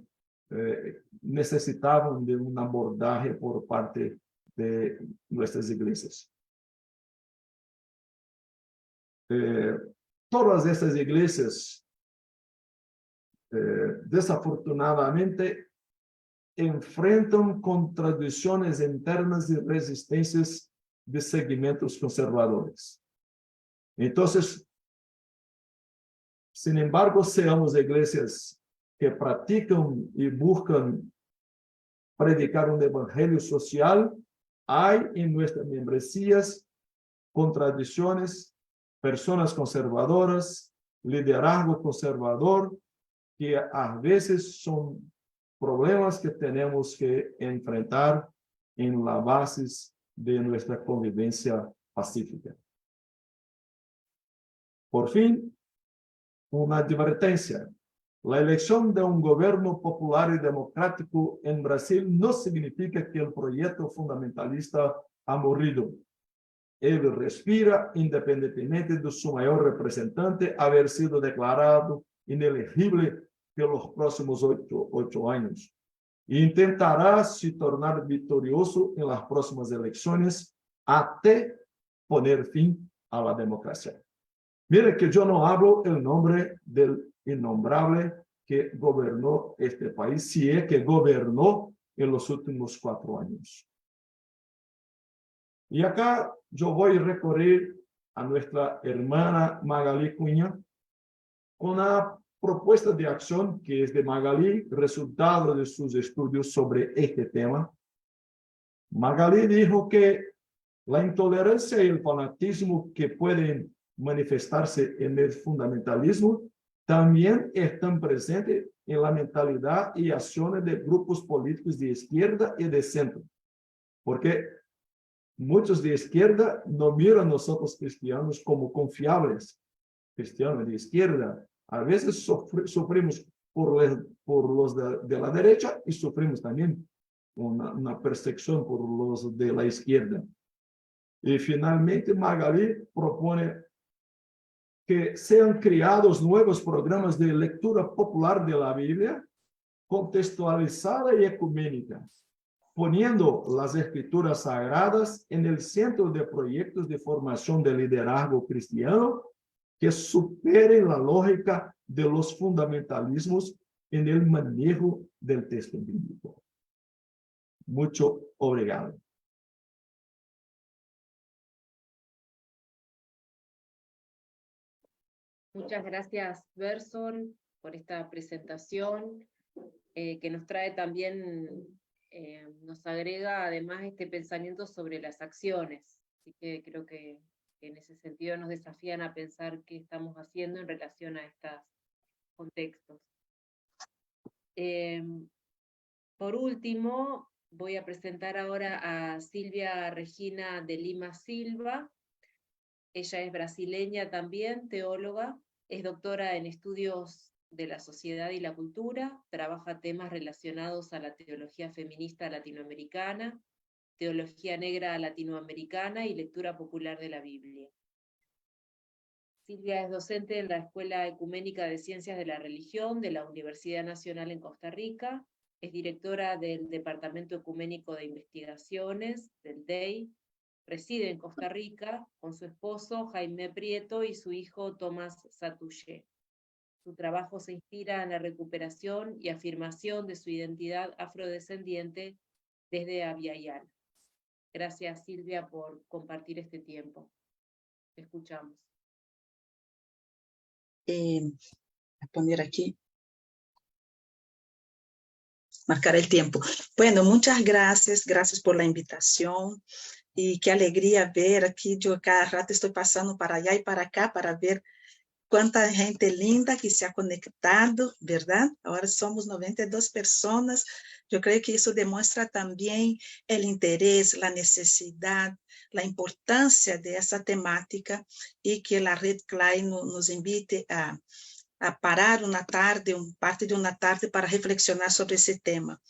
necesitaban de un abordaje por parte de nuestras iglesias. Todas estas iglesias, desafortunadamente, enfrentan contradicciones internas y resistencias de segmentos conservadores. Entonces, sin embargo, seamos iglesias que practican y buscan predicar un evangelio social, hay en nuestras membresías contradicciones, personas conservadoras, liderazgo conservador, que a veces son problemas que tenemos que enfrentar en la base de nuestra convivencia pacífica. Por fin, una advertencia. La elección de un gobierno popular y democrático en Brasil no significa que el proyecto fundamentalista ha morrido. Él respira independientemente de su mayor representante haber sido declarado inelegible por los próximos 8 años. E intentará se tornar victorioso en las próximas elecciones hasta poner fin a la democracia. Mire que yo no hablo el nombre del innombrable que gobernó este país, si es que gobernó en los últimos 4 años. Y acá yo voy a recurrir a nuestra hermana Magali Cunha con una propuesta de acción que es de Magali, resultado de sus estudios sobre este tema. Magali dijo que la intolerancia y el fanatismo que pueden manifestarse en el fundamentalismo también están presentes en la mentalidad y acciones de grupos políticos de izquierda y de centro. Porque muchos de izquierda no miran a nosotros cristianos como confiables. Cristianos de izquierda, a veces sufrimos por los de la derecha y sufrimos también una persecución por los de la izquierda. Y finalmente Magali propone que sean creados nuevos programas de lectura popular de la Biblia, contextualizada y ecuménica, poniendo las escrituras sagradas en el centro de proyectos de formación de liderazgo cristiano que superen la lógica de los fundamentalismos en el manejo del texto bíblico. Mucho obrigado. Muchas gracias, Berson, por esta presentación que nos trae también, nos agrega además este pensamiento sobre las acciones. Así que creo que en ese sentido nos desafían a pensar qué estamos haciendo en relación a estos contextos. Por último, voy a presentar ahora a Silvia Regina de Lima Silva. Ella es brasileña también, teóloga, es doctora en estudios de la sociedad y la cultura, trabaja temas relacionados a la teología feminista latinoamericana, teología negra latinoamericana y lectura popular de la Biblia. Silvia es docente en la Escuela Ecuménica de Ciencias de la Religión de la Universidad Nacional en Costa Rica, es directora del Departamento Ecuménico de Investigaciones, del DEI, reside en Costa Rica con su esposo Jaime Prieto y su hijo Tomás Satuye. Su trabajo se inspira en la recuperación y afirmación de su identidad afrodescendiente desde Abiyayala. Gracias, Silvia, por compartir este tiempo. Te escuchamos. Voy a poner aquí, marcar el tiempo. Bueno, muchas gracias por la invitación. Y qué alegría ver aquí, yo cada rato estoy pasando para allá y para acá para ver cuánta gente linda que se ha conectado, ¿verdad? Ahora somos 92 personas. Yo creo que eso demuestra también el interés, la necesidad, la importancia de esa temática y que la Red CLAI nos invite a parar una tarde, parte de una tarde para reflexionar sobre ese tema.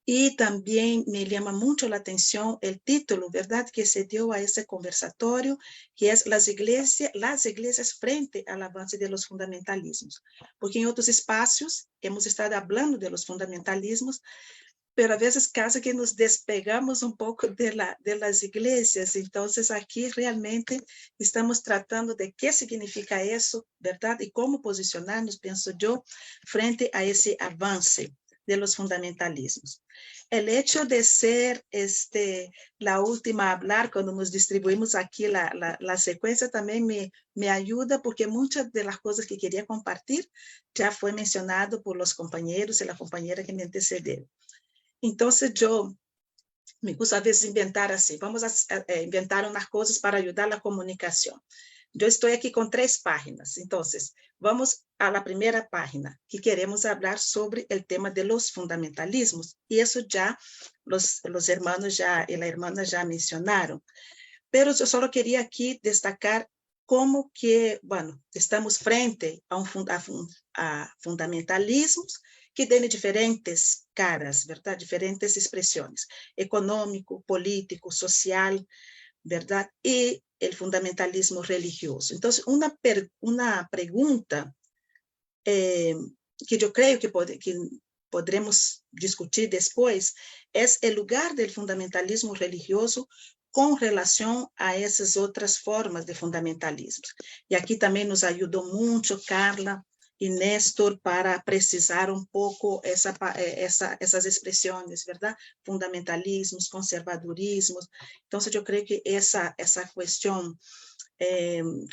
Y también me llama mucho la atención el título, ¿verdad?, que se dio a ese conversatorio, que es las iglesias frente al avance de los fundamentalismos. Porque en otros espacios hemos estado hablando de los fundamentalismos, pero a veces casi que nos despegamos un poco de las iglesias. Entonces aquí realmente estamos tratando de qué significa eso, ¿verdad? Y cómo posicionarnos, pienso yo, frente a ese avance de los fundamentalismos. El hecho de ser la última a hablar, cuando nos distribuimos aquí la secuencia, también me ayuda, porque muchas de las cosas que quería compartir ya fue mencionado por los compañeros y la compañera que me antecedieron. Entonces yo me gusta a veces inventar así, vamos a inventar unas cosas para ayudar a la comunicación. Yo estoy aquí con 3 páginas, entonces vamos a la primera página, que queremos hablar sobre el tema de los fundamentalismos, y eso ya los hermanos ya y la hermana ya mencionaron, pero yo solo quería aquí destacar como que, bueno, estamos frente a fundamentalismos que tienen diferentes caras, ¿verdad? Diferentes expresiones, económico, político, social, ¿verdad? Y el fundamentalismo religioso. Entonces, una pregunta que yo creo que podremos discutir después es el lugar del fundamentalismo religioso con relación a esas otras formas de fundamentalismos. Y aquí también nos ayudó mucho Carla y Néstor para precisar un poco esas expresiones, ¿verdad? Fundamentalismos, conservadurismos. Entonces, yo creo que esa cuestión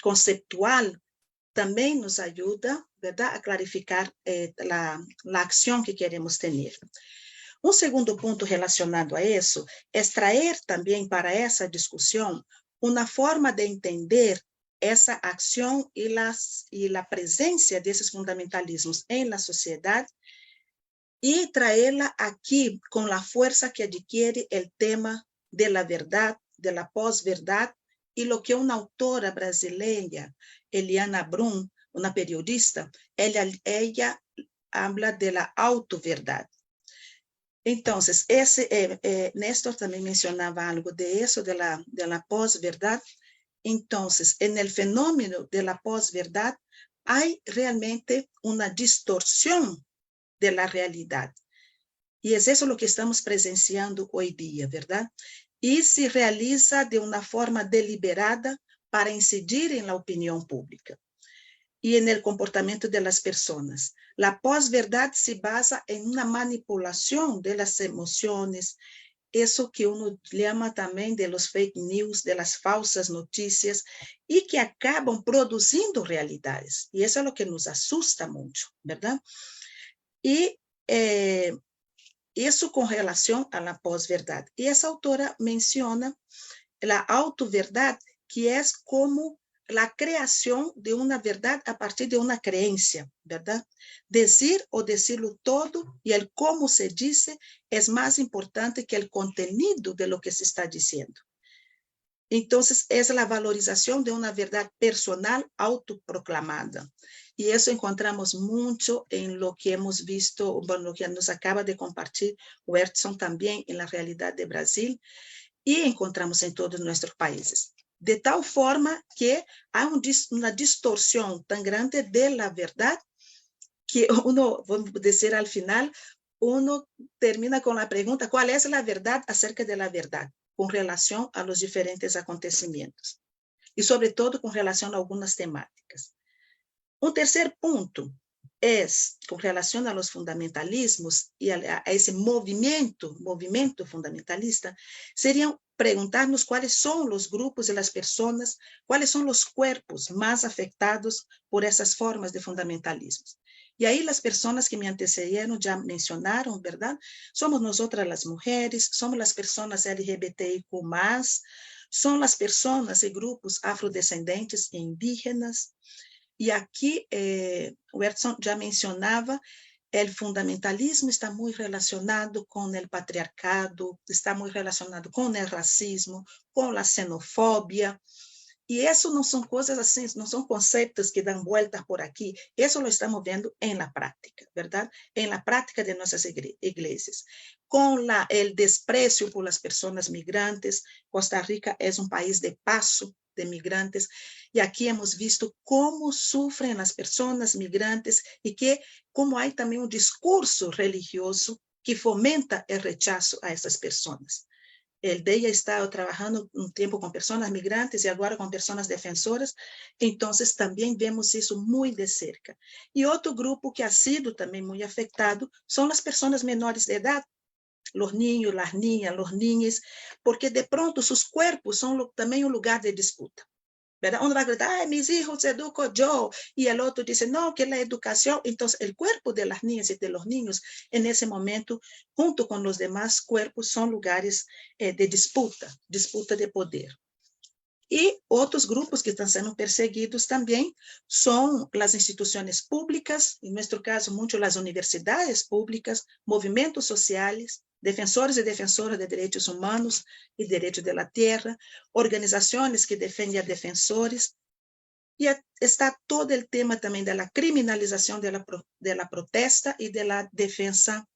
conceptual también nos ayuda, ¿verdad?, a clarificar la acción que queremos tener. Un segundo punto relacionado a eso es traer también para esa discusión una forma de entender esa acción y la presencia de esos fundamentalismos en la sociedad y traerla aquí con la fuerza que adquiere el tema de la verdad, de la posverdad, y lo que una autora brasileña, Eliana Brum, una periodista, ella habla de la autoverdad. Entonces, Néstor también mencionaba algo de eso, de la posverdad. Entonces, en el fenómeno de la posverdad hay realmente una distorsión de la realidad. Y es eso lo que estamos presenciando hoy día, ¿verdad? Y se realiza de una forma deliberada para incidir en la opinión pública y en el comportamiento de las personas. La posverdad se basa en una manipulación de las emociones, eso que uno llama también de los fake news, de las falsas noticias, y que acaban produciendo realidades. Y eso es lo que nos asusta mucho, ¿verdad? Y eso con relación a la posverdad. Y esa autora menciona la autoverdad, que es como la creación de una verdad a partir de una creencia, ¿verdad? Decir o decirlo todo y el cómo se dice es más importante que el contenido de lo que se está diciendo. Entonces, es la valorización de una verdad personal autoproclamada. Y eso encontramos mucho en lo que hemos visto, bueno, lo que nos acaba de compartir Wertson también en la realidad de Brasil, y encontramos en todos nuestros países. De tal forma que hay una distorsión tan grande de la verdad que uno, vamos a decir al final, uno termina con la pregunta, ¿cuál es la verdad acerca de la verdad con relación a los diferentes acontecimientos? Y sobre todo con relación a algunas temáticas. Un tercer punto es, con relación a los fundamentalismos y a ese movimiento fundamentalista, sería preguntarnos cuáles son los grupos de las personas, cuáles son los cuerpos más afectados por esas formas de fundamentalismos. Y ahí las personas que me antecedieron ya mencionaron, ¿verdad? Somos nosotras las mujeres, somos las personas LGBTIQ+, son las personas y grupos afrodescendentes e indígenas. Y aquí, Wertson ya mencionaba, el fundamentalismo está muy relacionado con el patriarcado, está muy relacionado con el racismo, con la xenofobia. Y eso no son cosas así, no son conceptos que dan vueltas por aquí. Eso lo estamos viendo en la práctica, ¿verdad? En la práctica de nuestras iglesias. Con el desprecio por las personas migrantes, Costa Rica es un país de paso de migrantes, y aquí hemos visto cómo sufren las personas migrantes y cómo hay también un discurso religioso que fomenta el rechazo a esas personas. El de ella está trabajando un tiempo con personas migrantes y ahora con personas defensoras, entonces también vemos eso muy de cerca. Y otro grupo que ha sido también muy afectado son las personas menores de edad, los niños, las niñas, los niños, porque de pronto sus cuerpos son también un lugar de disputa. ¿Verdad? Uno va a gritar, ay, mis hijos educo yo, y el otro dice, no, que la educación. Entonces, el cuerpo de las niñas y de los niños en ese momento, junto con los demás cuerpos, son lugares de disputa de poder. Y otros grupos que están siendo perseguidos también son las instituciones públicas, en nuestro caso mucho las universidades públicas, movimientos sociales, defensores y defensoras de derechos humanos y derechos de la tierra, organizaciones que defienden a defensores. Y está todo el tema también de la criminalización de la protesta y de la defensa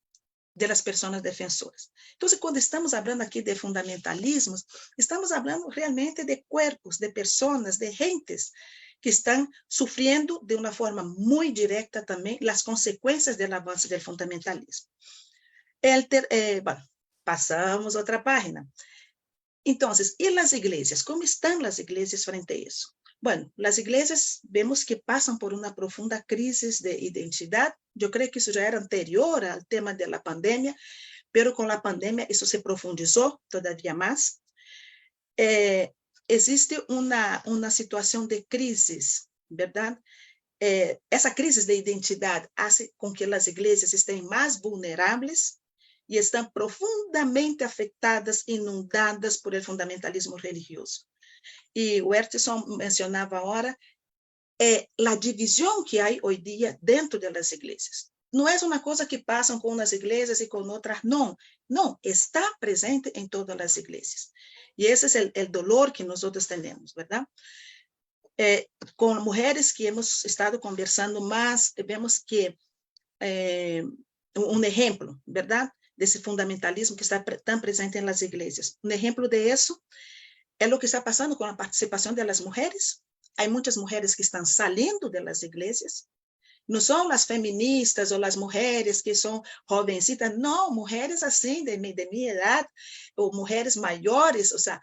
de las personas defensoras. Entonces, cuando estamos hablando aquí de fundamentalismos, estamos hablando realmente de cuerpos, de personas, de gentes que están sufriendo de una forma muy directa también las consecuencias del avance del fundamentalismo. Bueno, pasamos a otra página. Entonces, ¿y las iglesias? ¿Cómo están las iglesias frente a eso? Bueno, las iglesias vemos que pasan por una profunda crisis de identidad. Yo creo que eso ya era anterior al tema de la pandemia, pero con la pandemia eso se profundizó todavía más. Existe una situación de crisis, ¿verdad? Esa crisis de identidad hace con que las iglesias estén más vulnerables y están profundamente afectadas, inundadas por el fundamentalismo religioso. Y Werteson mencionaba ahora la división que hay hoy día dentro de las iglesias. No es una cosa que pasan con unas iglesias y con otras, no, está presente en todas las iglesias. Y ese es el dolor que nosotros tenemos, ¿verdad? Con mujeres que hemos estado conversando más, vemos que un ejemplo, ¿verdad? De ese fundamentalismo que está tan presente en las iglesias. Un ejemplo de eso es lo que está pasando con la participación de las mujeres. Hay muchas mujeres que están saliendo de las iglesias. No son las feministas o las mujeres que son jovencitas, no, mujeres así de mi edad, o mujeres mayores, o sea,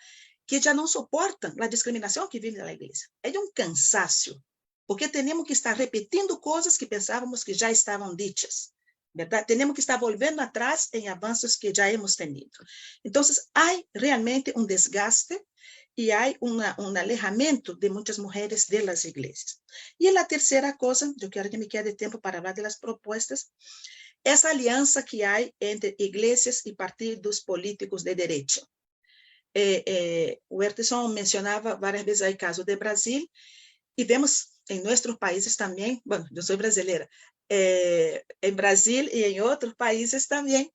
que ya no soportan la discriminación que vive en la iglesia. Es un cansancio, porque tenemos que estar repitiendo cosas que pensábamos que ya estaban dichas, ¿verdad? Tenemos que estar volviendo atrás en avances que ya hemos tenido. Entonces, hay realmente un desgaste y hay un alejamiento de muchas mujeres de las iglesias. Y la tercera cosa, yo quiero que me quede tiempo para hablar de las propuestas, esa alianza que hay entre iglesias y partidos políticos de derecha. Werteson mencionaba varias veces el caso de Brasil, y vemos en nuestros países también, bueno, yo soy brasileña, en Brasil y en otros países también,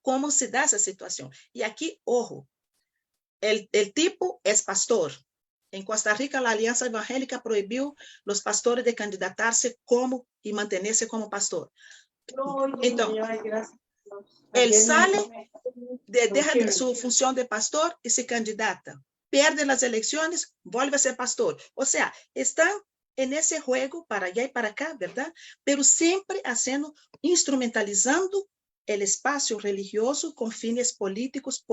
cómo se da esa situación. Y aquí, ojo, el tipo es pastor. En Costa Rica, la Alianza Evangélica prohibió los pastores de candidatarse como y mantenerse como pastor. Entonces, él sale, deja su función de pastor y se candidata. Pierde las elecciones, vuelve a ser pastor. O sea, están en ese juego para allá y para acá, ¿verdad? Pero siempre haciendo, instrumentalizando el espacio religioso con fines políticos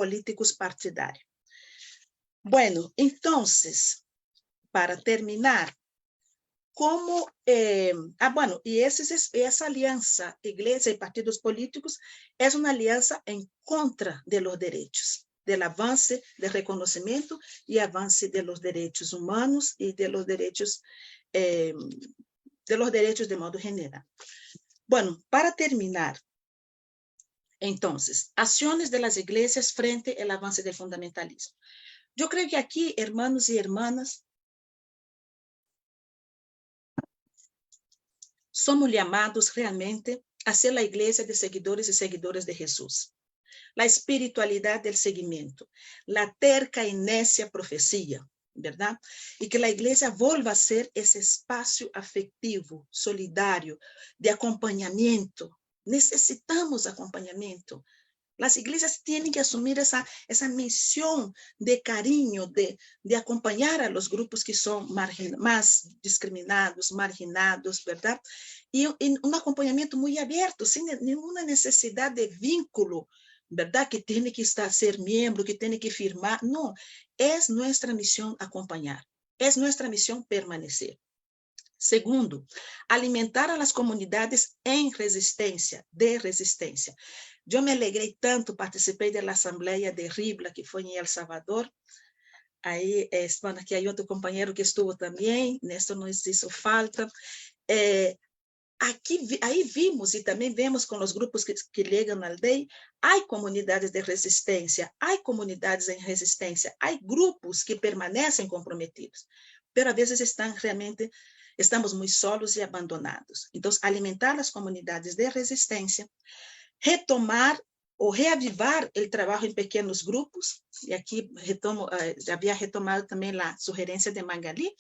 partidarios. Bueno, entonces, para terminar, ¿cómo? Bueno, y esa alianza, iglesia y partidos políticos, es una alianza en contra de los derechos, del avance de reconocimiento y avance de los derechos humanos y de los derechos de modo general. Bueno, para terminar, entonces, acciones de las iglesias frente al avance del fundamentalismo. Yo creo que aquí, hermanos y hermanas, somos llamados realmente a ser la iglesia de seguidores y seguidoras de Jesús. La espiritualidad del seguimiento, la terca y necia profecía, ¿verdad? Y que la iglesia vuelva a ser ese espacio afectivo, solidario, de acompañamiento. Necesitamos acompañamiento. Las iglesias tienen que asumir esa misión de cariño, de acompañar a los grupos que son más discriminados, marginados, ¿verdad? Y un acompañamiento muy abierto, sin ninguna necesidad de vínculo, ¿verdad? Que tiene que ser miembro, que tiene que firmar. No, es nuestra misión acompañar, es nuestra misión permanecer. Segundo, alimentar a las comunidades en resistencia, de resistencia. Yo me alegré tanto, participé de la asamblea de Ribla, que fue en El Salvador. Ahí, bueno, aquí hay otro compañero que estuvo también, Néstor nos hizo falta. Ahí vimos y también vemos con los grupos que llegan al DEI, hay comunidades de resistencia, hay comunidades en resistencia, hay grupos que permanecen comprometidos, pero a veces estamos muy solos y abandonados. Entonces, alimentar las comunidades de resistencia, retomar o reavivar el trabajo en pequeños grupos, y aquí ya había retomado también la sugerencia de Magali,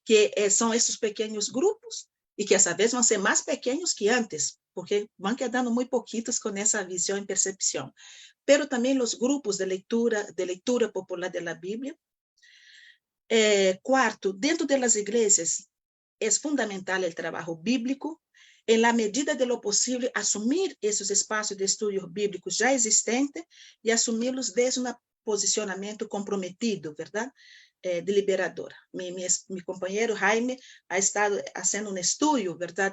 que son estos pequeños grupos, y que essa vez vão ser mais pequenos que antes, porque vão quedando muito pouquitos com essa visão e percepção. Pero também os grupos de leitura popular da Bíblia. Quarto, dentro das igrejas, é fundamental o trabalho bíblico, em la medida de lo possível, assumir esses espaços de estudo bíblico já existentes e assumi-los desde um posicionamento comprometido, verdade? Deliberadora. Mi compañero Jaime ha estado haciendo un estudio, ¿verdad?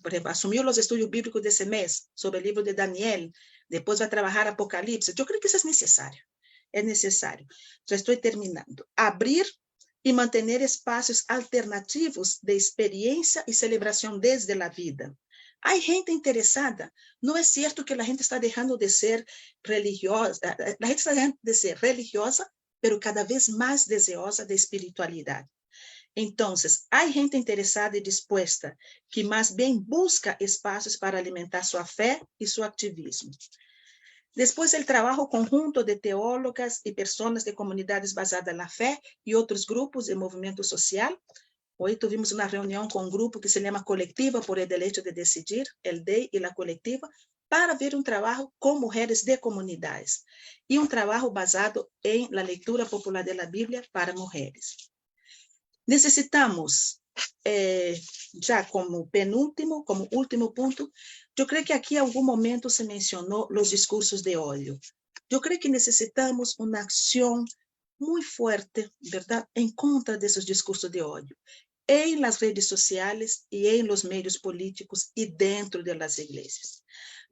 Por ejemplo, asumió los estudios bíblicos de ese mes sobre el libro de Daniel, después va a trabajar Apocalipsis. Yo creo que eso es necesario. Es necesario. Ya estoy terminando. Abrir y mantener espacios alternativos de experiencia y celebración desde la vida. Hay gente interesada. No es cierto que la gente está dejando de ser religiosa. La gente está dejando de ser religiosa, pero cada vez más deseosa de espiritualidad. Entonces, hay gente interesada y dispuesta que más bien busca espacios para alimentar su fe y su activismo. Después, el trabajo conjunto de teólogas y personas de comunidades basadas en la fe y otros grupos de movimiento social. Hoy tuvimos una reunión con un grupo que se llama Colectiva por el Derecho de Decidir, el DEI y la Colectiva, para ver un trabajo con mujeres de comunidades y un trabajo basado en la lectura popular de la Biblia para mujeres. Necesitamos, ya como penúltimo, como último punto, yo creo que aquí en algún momento se mencionó los discursos de odio. Yo creo que necesitamos una acción muy fuerte, ¿verdad?, en contra de esos discursos de odio, en las redes sociales y en los medios políticos y dentro de las iglesias.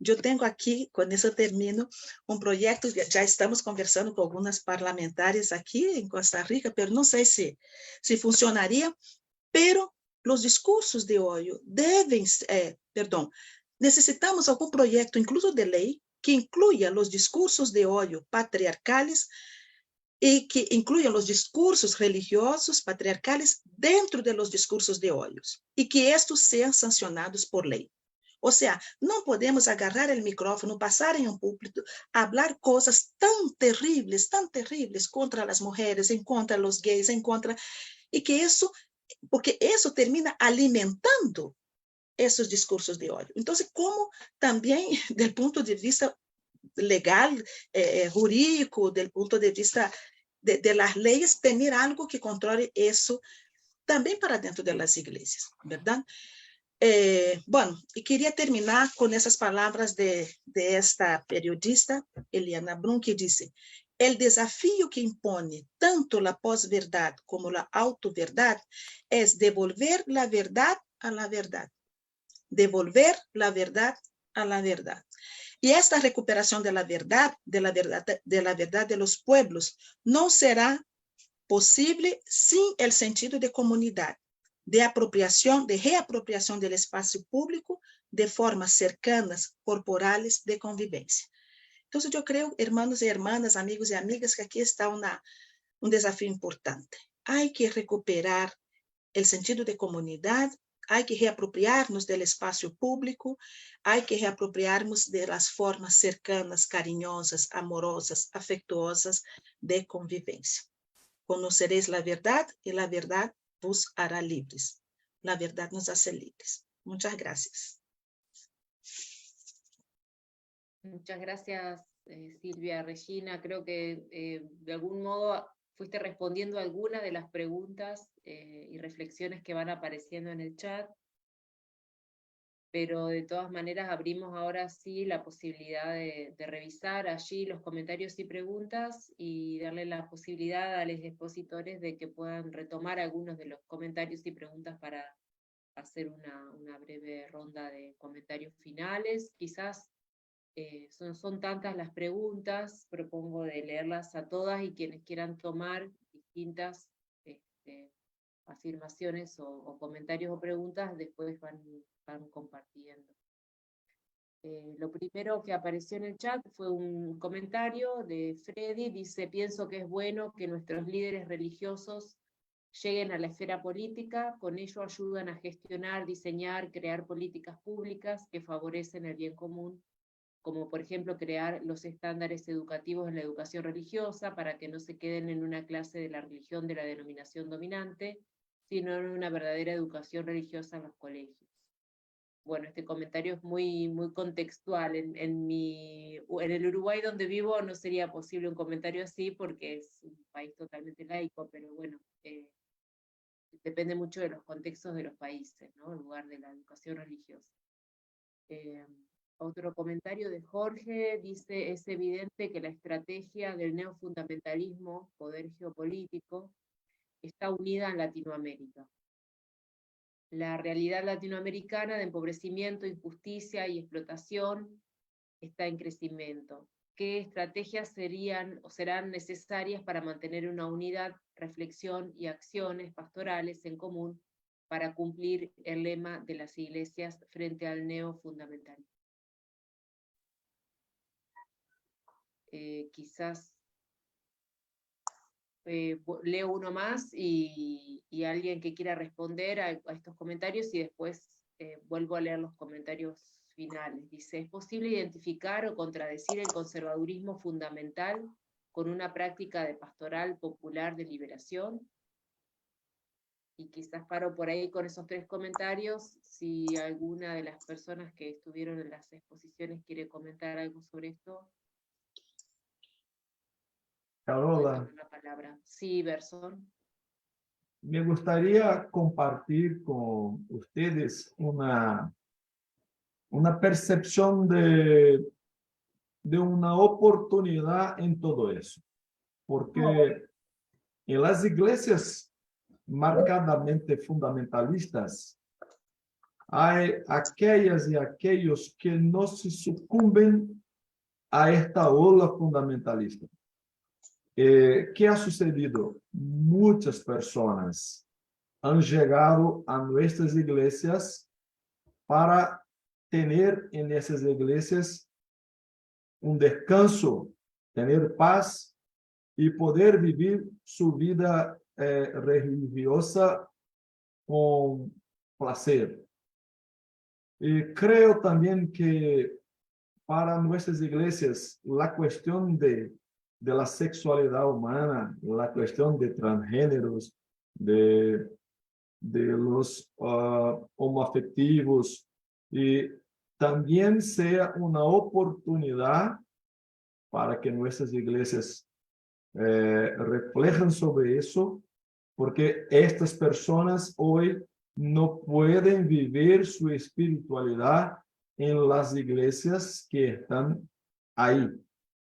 Yo tengo aquí, con eso termino, un proyecto, ya estamos conversando con algunas parlamentarias aquí en Costa Rica, pero no sé si funcionaría, pero los discursos de odio necesitamos algún proyecto, incluso de ley, que incluya los discursos de odio patriarcales y que incluyan los discursos religiosos patriarcales dentro de los discursos de odio, y que estos sean sancionados por ley. O sea, no podemos agarrar el micrófono, pasar en un púlpito, hablar cosas tan terribles contra las mujeres, en contra de los gays, y que eso, porque eso termina alimentando esos discursos de odio. Entonces, ¿cómo también, del punto de vista legal, jurídico, del punto de vista de las leyes, tener algo que controle eso también para dentro de las iglesias, ¿verdad? Bueno, y quería terminar con esas palabras de esta periodista, Eliana Brum, que dice: el desafío que impone tanto la posverdad como la autoverdad es devolver la verdad a la verdad. Devolver la verdad a la verdad. Y esta recuperación de la verdad de los pueblos no será posible sin el sentido de comunidad, de reapropiación del espacio público de formas cercanas, corporales, de convivencia. Entonces yo creo, hermanos y hermanas, amigos y amigas, que aquí está un desafío importante. Hay que recuperar el sentido de comunidad, hay que reapropiarnos del espacio público, hay que reapropiarnos de las formas cercanas, cariñosas, amorosas, afectuosas de convivencia. Conoceréis la verdad y la verdad vos hará libres. La verdad nos hace libres. Muchas gracias. Muchas gracias, Silvia, Regina. Creo que de algún modo fuiste respondiendo a algunas de las preguntas y reflexiones que van apareciendo en el chat, pero de todas maneras abrimos ahora sí la posibilidad de revisar allí los comentarios y preguntas y darle la posibilidad a los expositores de que puedan retomar algunos de los comentarios y preguntas para hacer una breve ronda de comentarios finales. Quizás son tantas las preguntas, propongo de leerlas a todas y quienes quieran tomar distintas afirmaciones o comentarios o preguntas después van compartiendo. Lo primero que apareció en el chat fue un comentario de Freddy, dice: pienso que es bueno que nuestros líderes religiosos lleguen a la esfera política, con ello ayudan a gestionar, diseñar, crear políticas públicas que favorecen el bien común, como por ejemplo crear los estándares educativos en la educación religiosa para que no se queden en una clase de la religión de la denominación dominante, sino en una verdadera educación religiosa en los colegios. Bueno, este comentario es muy contextual. En el Uruguay donde vivo no sería posible un comentario así porque es un país totalmente laico, pero bueno, depende mucho de los contextos de los países, ¿no? En lugar de la educación religiosa. Otro comentario de Jorge dice: es evidente que la estrategia del neofundamentalismo, poder geopolítico, está unida en Latinoamérica. La realidad latinoamericana de empobrecimiento, injusticia y explotación está en crecimiento. ¿Qué estrategias serían o serán necesarias para mantener una unidad, reflexión y acciones pastorales en común para cumplir el lema de las iglesias frente al neofundamentalismo? Quizás leo uno más y alguien que quiera responder a estos comentarios y después vuelvo a leer los comentarios finales. Dice: ¿es posible identificar o contradecir el conservadurismo fundamental con una práctica de pastoral popular de liberación? Y quizás paro por ahí con esos 3 comentarios. Si alguna de las personas que estuvieron en las exposiciones quiere comentar algo sobre esto. Carola, La palabra. Sí, Berson. me gustaría compartir con ustedes una percepción de una oportunidad en todo eso. Porque en las iglesias marcadamente fundamentalistas, hay aquellas y aquellos que no se sucumben a esta ola fundamentalista. ¿Qué ha sucedido? Muchas personas han llegado a nuestras iglesias para tener en esas iglesias un descanso, tener paz y poder vivir su vida religiosa con placer. Y creo también que para nuestras iglesias la cuestión de la sexualidad humana, la cuestión de transgéneros, de los homoafectivos, y también sea una oportunidad para que nuestras iglesias reflejen sobre eso, porque estas personas hoy no pueden vivir su espiritualidad en las iglesias que están ahí.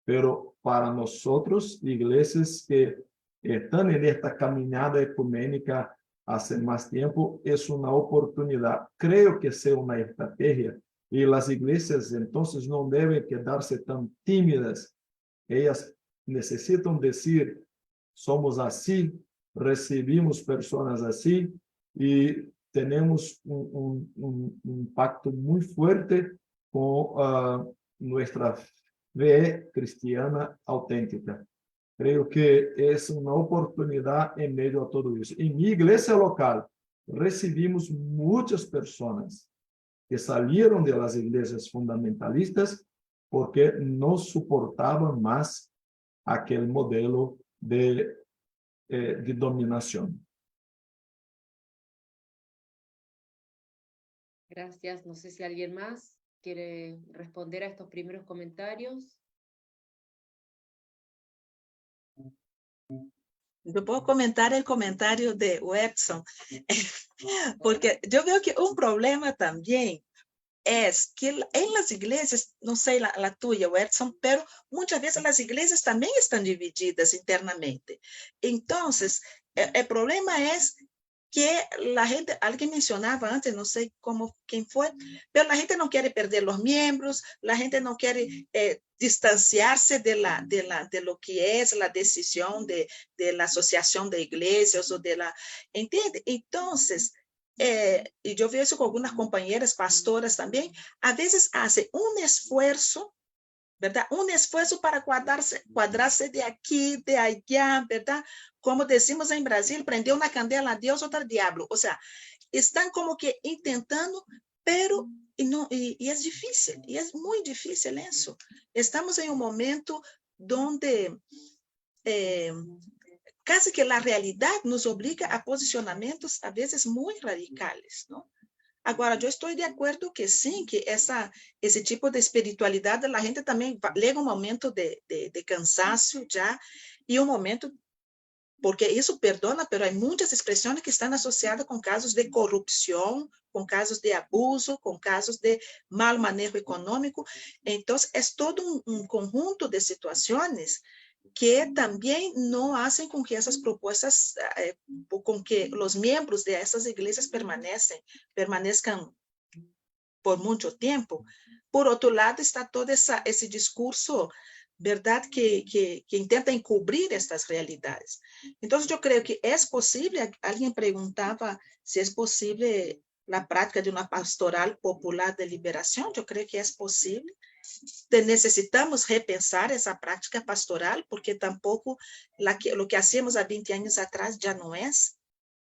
Pero para nosotros, iglesias que están en esta caminada ecuménica hace más tiempo, es una oportunidad. Creo que sea una estrategia. Y las iglesias entonces no deben quedarse tan tímidas. Ellas necesitan decir: somos así, recibimos personas así y tenemos un pacto muy fuerte con nuestra fe cristiana auténtica. Creo que es una oportunidad en medio a todo eso. En mi iglesia local recibimos muchas personas que salieron de las iglesias fundamentalistas porque no soportaban más aquel modelo de dominación. Gracias. No sé si alguien más quiere responder a estos primeros comentarios. Yo puedo comentar el comentario de Webson, porque yo veo que un problema también es que en las iglesias, no sé la tuya, Webson, pero muchas veces las iglesias también están divididas internamente. Entonces, el problema es que la gente, alguien mencionaba antes, no sé quién fue, pero la gente no quiere perder los miembros, la gente no quiere distanciarse de lo que es la decisión de la asociación de iglesias o de la, ¿entiende? Entonces, y yo veo eso con algunas compañeras pastoras también, a veces hace un esfuerzo, ¿verdad? Un esfuerzo para cuadrarse de aquí, de allá, ¿verdad? Como decimos en Brasil, prender una candela a Dios, otra al diablo. O sea, están como que intentando, pero y es difícil, y es muy difícil eso. Estamos en un momento donde casi que la realidad nos obliga a posicionamientos a veces muy radicales, ¿no? Agora, eu estou de acordo que sim, que esse tipo de espiritualidade, a gente também llega um momento de cansaço já, e um momento, porque isso perdona, mas há muitas expressões que estão associadas com casos de corrupção, com casos de abuso, com casos de mal manejo econômico. Então, é todo um conjunto de situações que também não hacen com que essas propostas, com que os membros de essas igrejas permanezcan por muito tempo. Por outro lado, está todo esse discurso, verdade, que intenta encobrir estas realidades. Então, eu creio que é possível, alguém perguntava se é possível a prática de uma pastoral popular de liberação, eu creio que é possível. Necesitamos repensar essa prática pastoral, porque tampouco o que hacíamos há 20 anos atrás já não é. Mas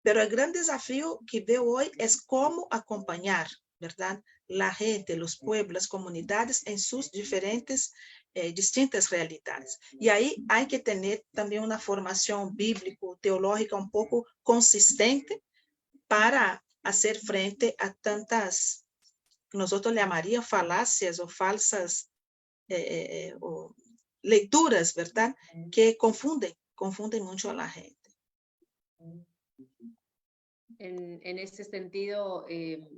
o grande desafio que veo hoje é como acompanhar, verdade, a gente, os pueblos, as comunidades em suas diferentes, distintas realidades. E aí há que ter também uma formação bíblico-teológica um pouco consistente para fazer frente a tantas, nosotros le llamaríamos falacias o falsas o leituras, ¿verdad? Que confunden mucho a la gente. En ese sentido,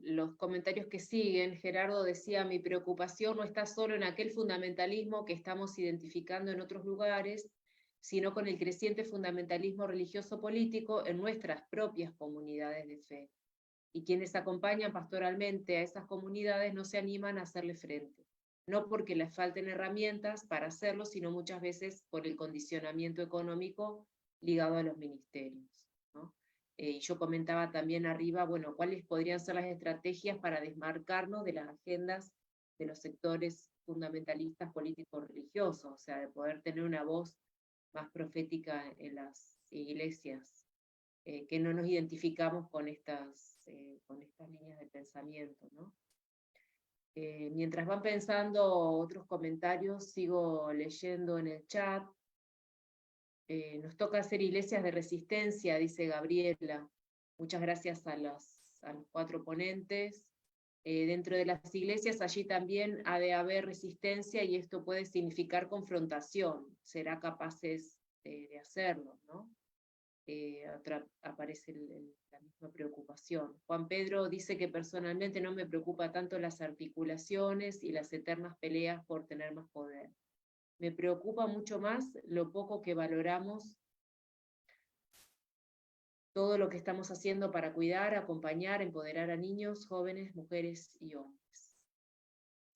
los comentarios que siguen, Gerardo decía, mi preocupación no está solo en aquel fundamentalismo que estamos identificando en otros lugares, sino con el creciente fundamentalismo religioso-político en nuestras propias comunidades de fe. Y quienes acompañan pastoralmente a esas comunidades no se animan a hacerle frente, no porque les falten herramientas para hacerlo, sino muchas veces por el condicionamiento económico ligado a los ministerios, ¿no? Y yo comentaba también arriba, bueno, cuáles podrían ser las estrategias para desmarcarnos de las agendas de los sectores fundamentalistas políticos religiosos, o sea, de poder tener una voz más profética en las iglesias, que no nos identificamos con estas líneas de pensamiento, ¿no? Mientras van pensando otros comentarios, sigo leyendo en el chat. Nos toca hacer iglesias de resistencia, dice Gabriela. Muchas gracias a los 4 ponentes. Dentro de las iglesias allí también ha de haber resistencia y esto puede significar confrontación. ¿Será capaces de hacerlo, no? Aparece la misma preocupación. Juan Pedro dice que personalmente no me preocupa tanto las articulaciones y las eternas peleas por tener más poder. Me preocupa mucho más lo poco que valoramos todo lo que estamos haciendo para cuidar, acompañar, empoderar a niños, jóvenes, mujeres y hombres.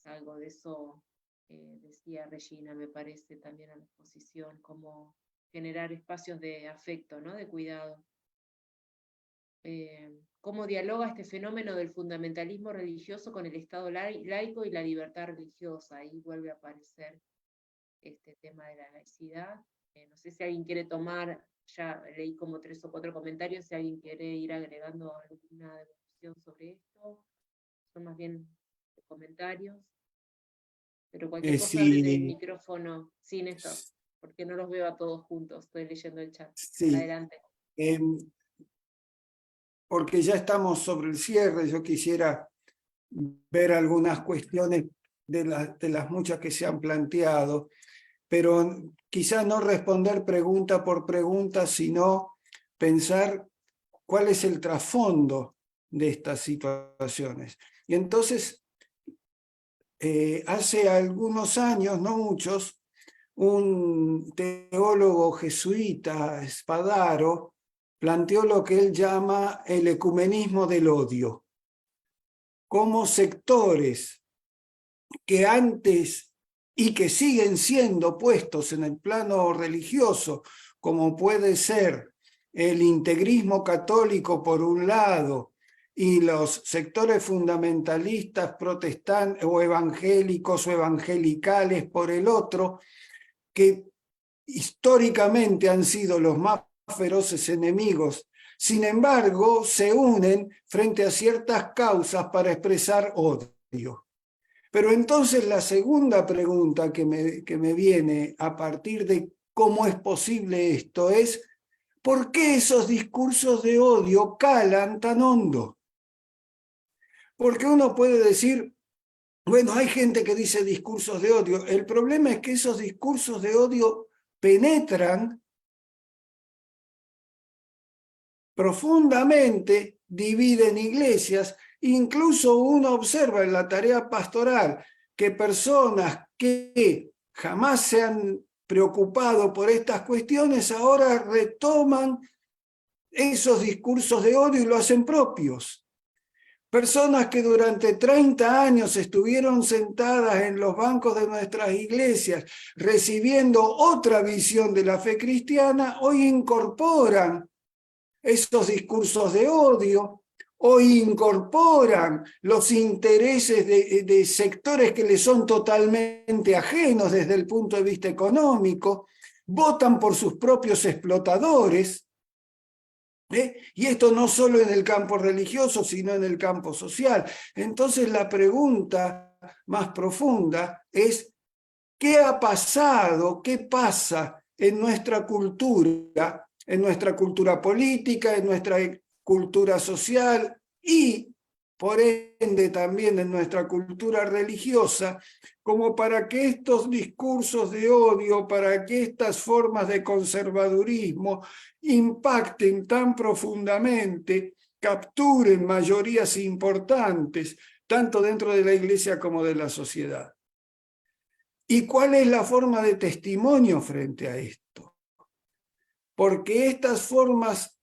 Algo de eso decía Regina, me parece, también a la exposición, como generar espacios de afecto, ¿no? De cuidado. ¿Cómo dialoga este fenómeno del fundamentalismo religioso con el Estado laico y la libertad religiosa? Ahí vuelve a aparecer este tema de la laicidad. No sé si alguien quiere tomar, ya leí como 3 o 4 comentarios, si alguien quiere ir agregando alguna devolución sobre esto. Son más bien comentarios. Pero cualquier cosa Sí. del micrófono, sin esto, porque no los veo a todos juntos, estoy leyendo el chat. Sí. Adelante. Porque ya estamos sobre el cierre, yo quisiera ver algunas cuestiones de las muchas que se han planteado, pero quizás no responder pregunta por pregunta, sino pensar cuál es el trasfondo de estas situaciones. Y entonces, hace algunos años, no muchos, un teólogo jesuita, Spadaro, planteó lo que él llama el ecumenismo del odio, como sectores que antes y que siguen siendo puestos en el plano religioso, como puede ser el integrismo católico por un lado y los sectores fundamentalistas protestantes o evangélicos o evangelicales por el otro, que históricamente han sido los más feroces enemigos, sin embargo se unen frente a ciertas causas para expresar odio. Pero entonces la segunda pregunta que me viene a partir de cómo es posible esto es, ¿por qué esos discursos de odio calan tan hondo? Porque uno puede decir, bueno, hay gente que dice discursos de odio. El problema es que esos discursos de odio penetran profundamente, dividen iglesias. Incluso uno observa en la tarea pastoral que personas que jamás se han preocupado por estas cuestiones ahora retoman esos discursos de odio y lo hacen propios. Personas que durante 30 años estuvieron sentadas en los bancos de nuestras iglesias recibiendo otra visión de la fe cristiana, hoy incorporan esos discursos de odio, hoy incorporan los intereses de sectores que les son totalmente ajenos desde el punto de vista económico, votan por sus propios explotadores. Y esto no solo en el campo religioso, sino en el campo social. Entonces la pregunta más profunda es, ¿qué ha pasado? ¿Qué pasa en nuestra cultura política, en nuestra cultura social y, por ende, también en nuestra cultura religiosa, como para que estos discursos de odio, para que estas formas de conservadurismo impacten tan profundamente, capturen mayorías importantes, tanto dentro de la iglesia como de la sociedad? ¿Y cuál es la forma de testimonio frente a esto? Porque estas formas,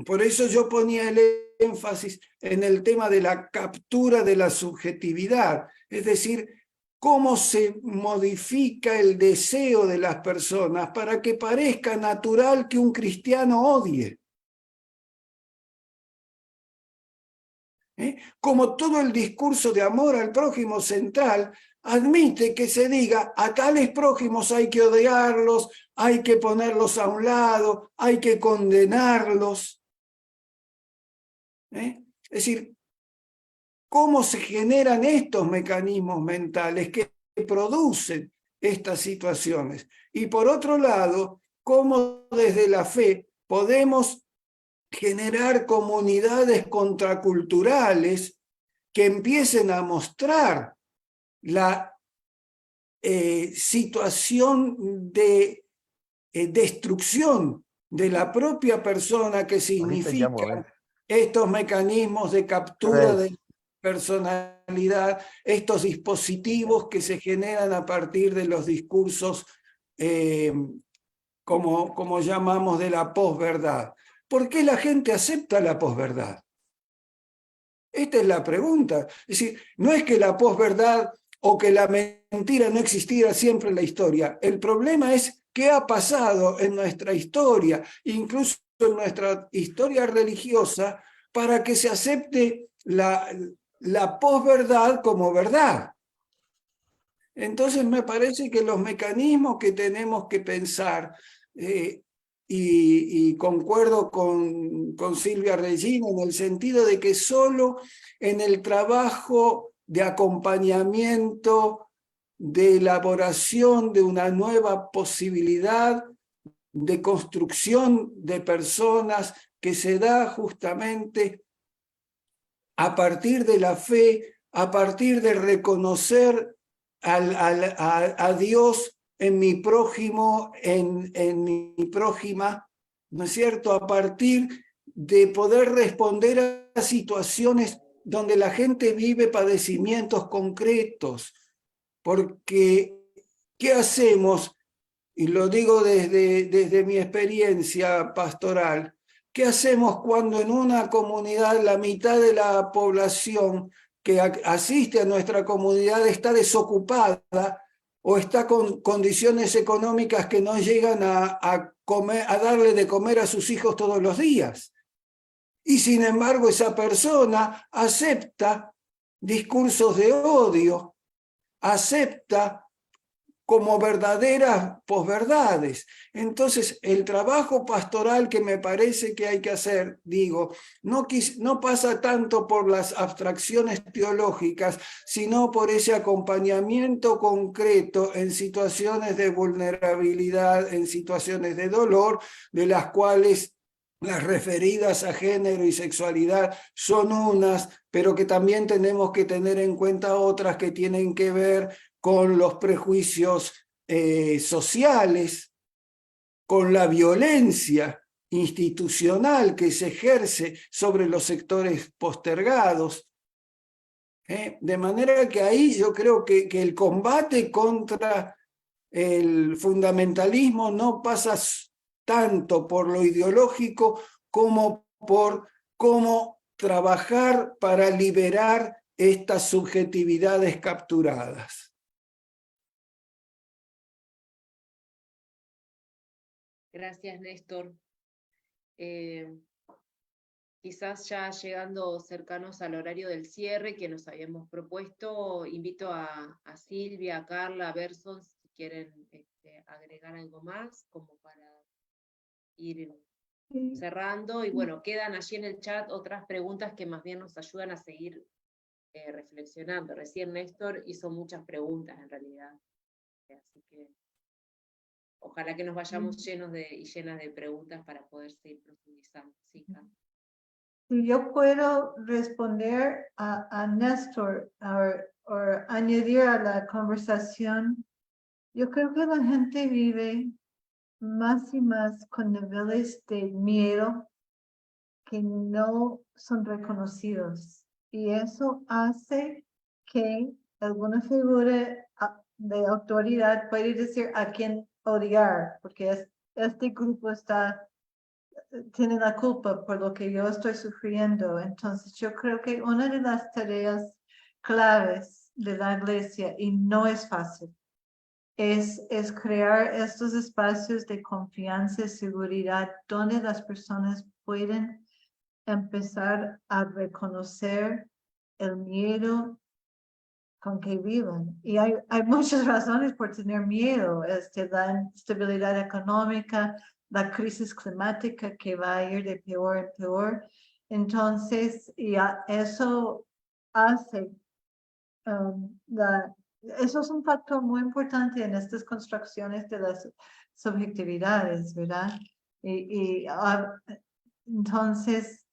por eso yo ponía el énfasis en el tema de la captura de la subjetividad, es decir, cómo se modifica el deseo de las personas para que parezca natural que un cristiano odie. Como todo el discurso de amor al prójimo central admite que se diga a tales prójimos hay que odiarlos, hay que ponerlos a un lado, hay que condenarlos. Es decir, ¿cómo se generan estos mecanismos mentales que producen estas situaciones? Y por otro lado, ¿cómo desde la fe podemos generar comunidades contraculturales que empiecen a mostrar la situación de destrucción de la propia persona que significan estos mecanismos de captura de personalidad, estos dispositivos que se generan a partir de los discursos como llamamos de la posverdad? ¿Por qué la gente acepta la posverdad? Esta es la pregunta. Es decir, no es que la posverdad o que la mentira no existiera siempre en la historia. El problema es qué ha pasado en nuestra historia, incluso en nuestra historia religiosa, para que se acepte la posverdad como verdad. Entonces me parece que los mecanismos que tenemos que pensar, y concuerdo con Silvia Regina en el sentido de que solo en el trabajo de acompañamiento, de elaboración de una nueva posibilidad de construcción de personas que se da justamente a partir de la fe, a partir de reconocer a Dios en mi prójimo, en mi prójima, ¿no es cierto? A partir de poder responder a situaciones donde la gente vive padecimientos concretos, porque ¿qué hacemos? Y lo digo desde mi experiencia pastoral, ¿Qué hacemos cuando en una comunidad la mitad de la población que asiste a nuestra comunidad está desocupada o está con condiciones económicas que no llegan a darle de comer a sus hijos todos los días? Y sin embargo esa persona acepta discursos de odio, acepta como verdaderas posverdades. Entonces, el trabajo pastoral que me parece que hay que hacer, digo, no pasa tanto por las abstracciones teológicas, sino por ese acompañamiento concreto en situaciones de vulnerabilidad, en situaciones de dolor, de las cuales las referidas a género y sexualidad son unas, pero que también tenemos que tener en cuenta otras que tienen que ver con los prejuicios sociales, con la violencia institucional que se ejerce sobre los sectores postergados. De manera que ahí yo creo que el combate contra el fundamentalismo no pasa tanto por lo ideológico como por cómo trabajar para liberar estas subjetividades capturadas. Gracias, Néstor. Quizás ya llegando cercanos al horario del cierre que nos habíamos propuesto, invito a Silvia, a Carla, a Berson, si quieren agregar algo más, como para ir cerrando. Y bueno, quedan allí en el chat otras preguntas que más bien nos ayudan a seguir reflexionando. Recién Néstor hizo muchas preguntas en realidad. Así que ojalá que nos vayamos llenas de preguntas para poder seguir profundizando. Sí, Carla. Si yo puedo responder a Néstor o añadir a la conversación, yo creo que la gente vive más y más con niveles de miedo que no son reconocidos. Y eso hace que alguna figura de autoridad puede decir a quién odiar, porque este grupo tiene la culpa por lo que yo estoy sufriendo. Entonces yo creo que una de las tareas claves de la iglesia, y no es fácil, es crear estos espacios de confianza y seguridad donde las personas pueden empezar a reconocer el miedo con que viven. Y hay muchas razones por tener miedo, la instabilidad económica, la crisis climática que va a ir de peor en peor. Entonces, eso hace, eso es un factor muy importante en estas construcciones de las subjetividades, ¿verdad? Entonces,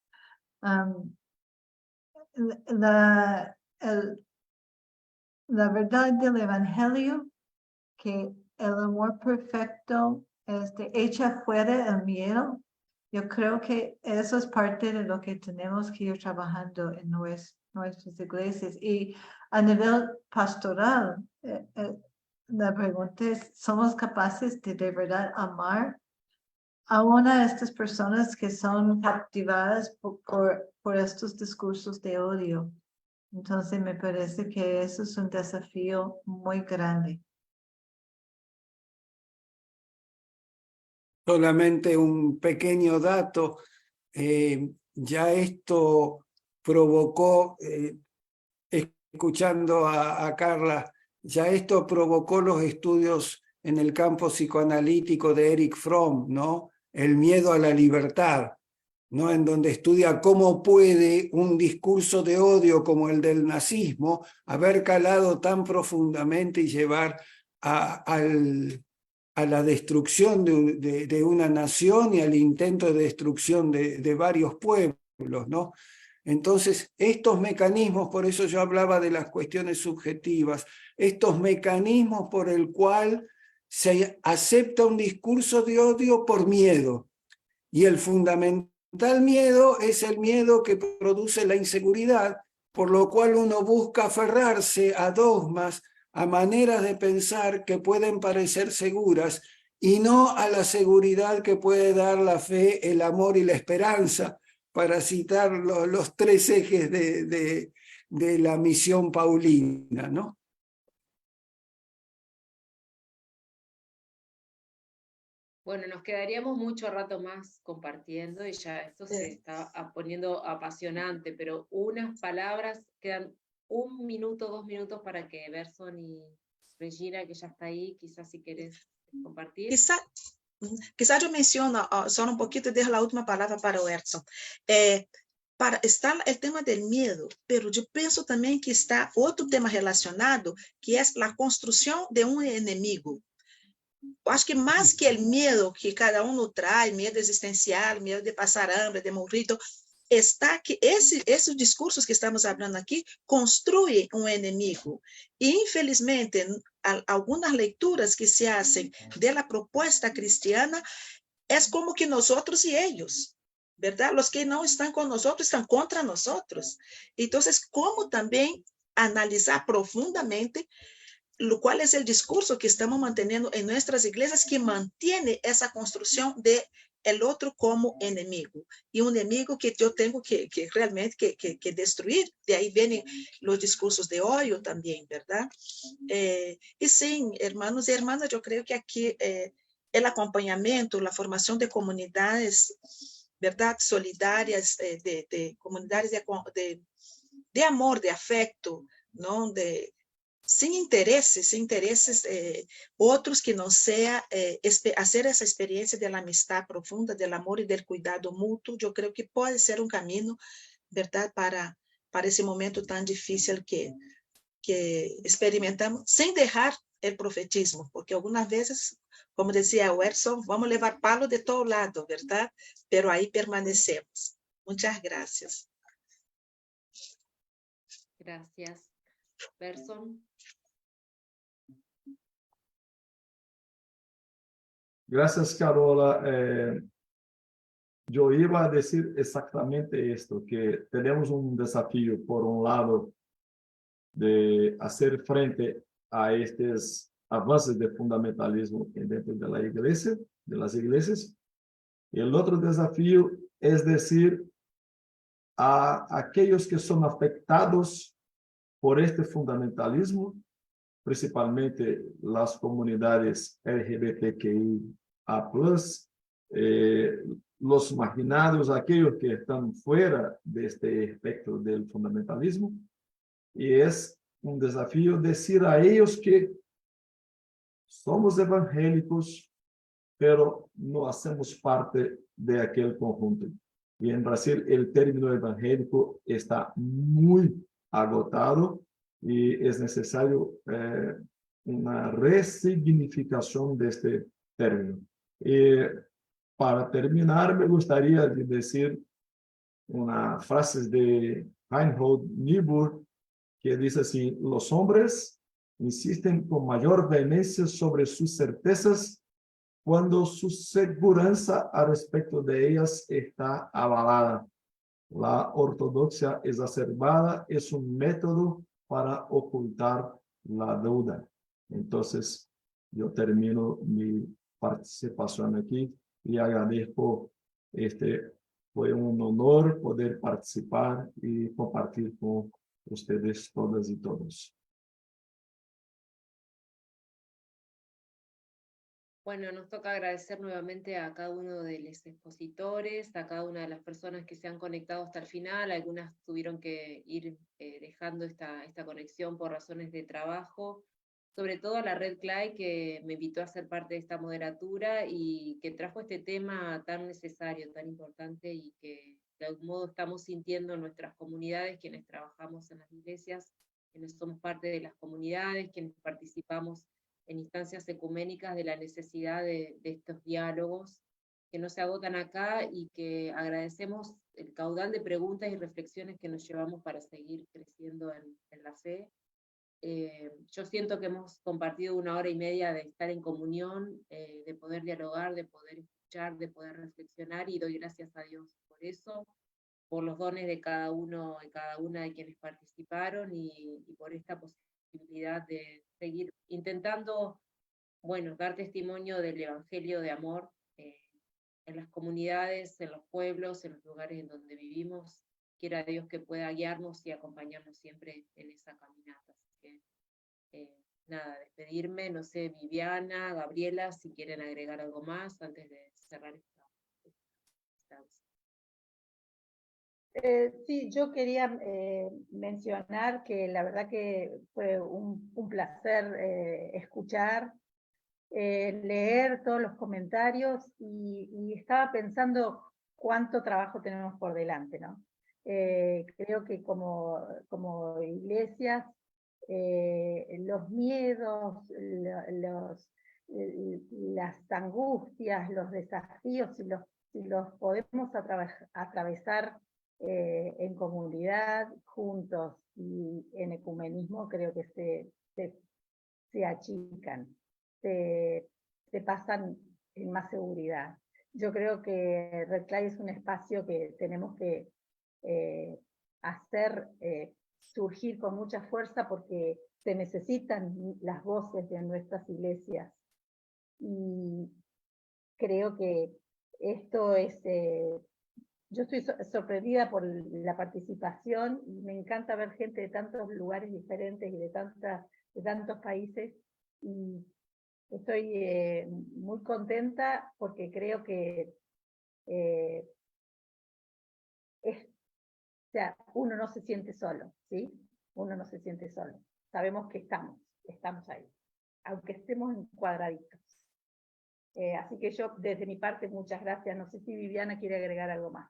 la verdad del Evangelio, que el amor perfecto echa fuera el miedo, yo creo que eso es parte de lo que tenemos que ir trabajando en nuestras iglesias. Y a nivel pastoral, la pregunta es, ¿somos capaces de verdad amar a una de estas personas que son captivadas por estos discursos de odio? Entonces me parece que eso es un desafío muy grande. Solamente un pequeño dato, ya esto provocó, escuchando a Carla, ya esto provocó los estudios en el campo psicoanalítico de Erich Fromm, ¿no? El miedo a la libertad, ¿no? En donde estudia cómo puede un discurso de odio como el del nazismo haber calado tan profundamente y llevar a la destrucción de una nación y al intento de destrucción de varios pueblos, ¿no? Entonces, estos mecanismos, por eso yo hablaba de las cuestiones subjetivas, estos mecanismos por el cual se acepta un discurso de odio por miedo, y el fundamental miedo es el miedo que produce la inseguridad, por lo cual uno busca aferrarse a dogmas, a maneras de pensar que pueden parecer seguras y no a la seguridad que puede dar la fe, el amor y la esperanza, para citar los tres ejes de la misión paulina, ¿no? Bueno, nos quedaríamos mucho rato más compartiendo y ya esto se está poniendo apasionante, pero unas palabras, quedan 1 minuto, 2 minutos para que Berson y Regina, que ya está ahí, quizás si querés compartir. Quizá yo menciono solo un poquito y dejo la última palabra para o Edson. Está el tema del miedo, pero yo pienso también que está otro tema relacionado, que es la construcción de un enemigo. Acho que mais que o medo que cada um traz, medo existencial, medo de passar hambre, de morrer, está que esses discursos que estamos falando aqui construem um inimigo. E, infelizmente, algumas leituras que se fazem da proposta cristiana é como que nós e eles, verdade? Os que não estão com nós estão contra nós. Então, como também analisar profundamente qual é o discurso que estamos mantendo em nossas igrejas que mantém essa construção de el outro como inimigo, e um inimigo que eu tenho que realmente que destruir. De aí vêm os discursos de ódio também, verdade? E sim, irmãos e irmãs, eu creio que aqui o acompanhamento, a formação de comunidades, verdade, solidárias, de comunidades de amor, de afeto, não sem interesses outros que não seja fazer essa experiência da amistade profunda, do amor e do cuidado mútuo. Eu creio que pode ser um caminho, verdade, para esse momento tão difícil que experimentamos, sem deixar o profetismo, porque algumas vezes, como dizia o Edson, vamos levar palo de todo lado, verdade? Pero aí permanecemos. Muitas graças. Gracias. Berson. Gracias, Carola. Yo iba a decir exactamente esto, que tenemos un desafío, por un lado, de hacer frente a estos avances de fundamentalismo dentro de la iglesia, de las iglesias. Y el otro desafío es decir a aquellos que son afectados por este fundamentalismo, principalmente las comunidades LGBTQIA+, los marginados, aquellos que están fuera de este espectro del fundamentalismo, y es un desafío decir a ellos que somos evangélicos, pero no hacemos parte de aquel conjunto. Y en Brasil el término evangélico está muy agotado y es necesario una resignificación de este término. Para terminar, me gustaría decir una frase de Reinhold Niebuhr que dice así: los hombres insisten con mayor vehemencia sobre sus certezas cuando su seguridad al respecto de ellas está avalada. La ortodoxia exacerbada es un método para ocultar la duda. Entonces, yo termino mi participación aquí y agradezco, fue un honor poder participar y compartir con ustedes todas y todos. Bueno, nos toca agradecer nuevamente a cada uno de los expositores, a cada una de las personas que se han conectado hasta el final. Algunas tuvieron que ir dejando esta conexión por razones de trabajo. Sobre todo a la Red CLAI, que me invitó a ser parte de esta moderatura y que trajo este tema tan necesario, tan importante, y que de algún modo estamos sintiendo en nuestras comunidades, quienes trabajamos en las iglesias, quienes somos parte de las comunidades, quienes participamos en instancias ecuménicas, de la necesidad de estos diálogos que no se agotan acá, y que agradecemos el caudal de preguntas y reflexiones que nos llevamos para seguir creciendo en la fe. Yo siento que hemos compartido 1 hora y media de estar en comunión, de poder dialogar, de poder escuchar, de poder reflexionar, y doy gracias a Dios por eso, por los dones de cada uno y cada una de quienes participaron, y por esta posibilidad de seguir intentando bueno, dar testimonio del Evangelio de amor en las comunidades, en los pueblos, en los lugares en donde vivimos. Quiera Dios que pueda guiarnos y acompañarnos siempre en esa caminata. Así que, nada, despedirme, no sé, Viviana, Gabriela, si quieren agregar algo más antes de cerrar esta instancia. Sí, yo quería mencionar que la verdad que fue un placer escuchar, leer todos los comentarios y estaba pensando cuánto trabajo tenemos por delante, ¿no? Creo que como iglesias, los miedos, las angustias, los desafíos, si los podemos atravesar en comunidad, juntos y en ecumenismo, creo que se achican, se pasan en más seguridad. Yo creo que Red Clay es un espacio que tenemos que hacer surgir con mucha fuerza porque se necesitan las voces de nuestras iglesias. Y creo que esto es... yo estoy sorprendida por la participación y me encanta ver gente de tantos lugares diferentes y de tantos países. Y estoy muy contenta porque creo que o sea, uno no se siente solo, ¿sí? Uno no se siente solo. Sabemos que estamos ahí, aunque estemos encuadraditos. Así que yo, desde mi parte, muchas gracias. No sé si Viviana quiere agregar algo más.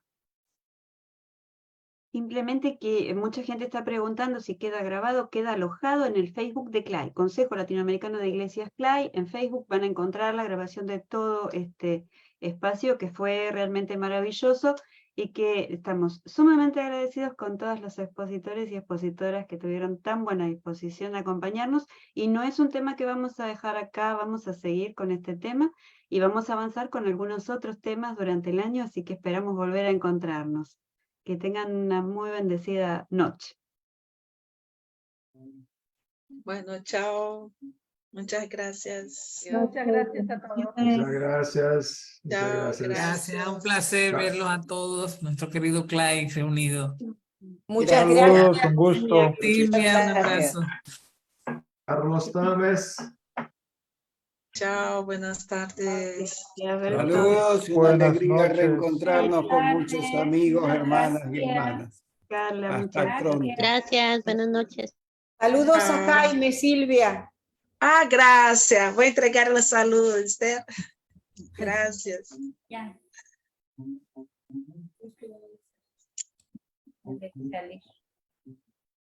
Simplemente que mucha gente está preguntando si queda grabado, queda alojado en el Facebook de CLAI, Consejo Latinoamericano de Iglesias CLAI. En Facebook van a encontrar la grabación de todo este espacio que fue realmente maravilloso y que estamos sumamente agradecidos con todos los expositores y expositoras que tuvieron tan buena disposición de acompañarnos. Y no es un tema que vamos a dejar acá, vamos a seguir con este tema y vamos a avanzar con algunos otros temas durante el año, así que esperamos volver a encontrarnos. Que tengan una muy bendecida noche. Bueno, chao. Muchas gracias. Muchas gracias a todos. Muchas gracias. Muchas Chao, gracias. Gracias, un placer verlos a todos, nuestro querido Clay reunido. Muchas Saludos, gracias. un gusto. Silvia, un Gracias. abrazo. Carlos Tames. chao, buenas tardes. Saludos, una Buenas alegría noches. reencontrarnos con muchos amigos, hermanas y Gracias. hermanas. Carla, Hasta muchas pronto. Gracias, buenas noches. Saludos a Ah. Jaime, Silvia. Ah, gracias. Voy a entregar los saludos, Esther. Gracias. Ya.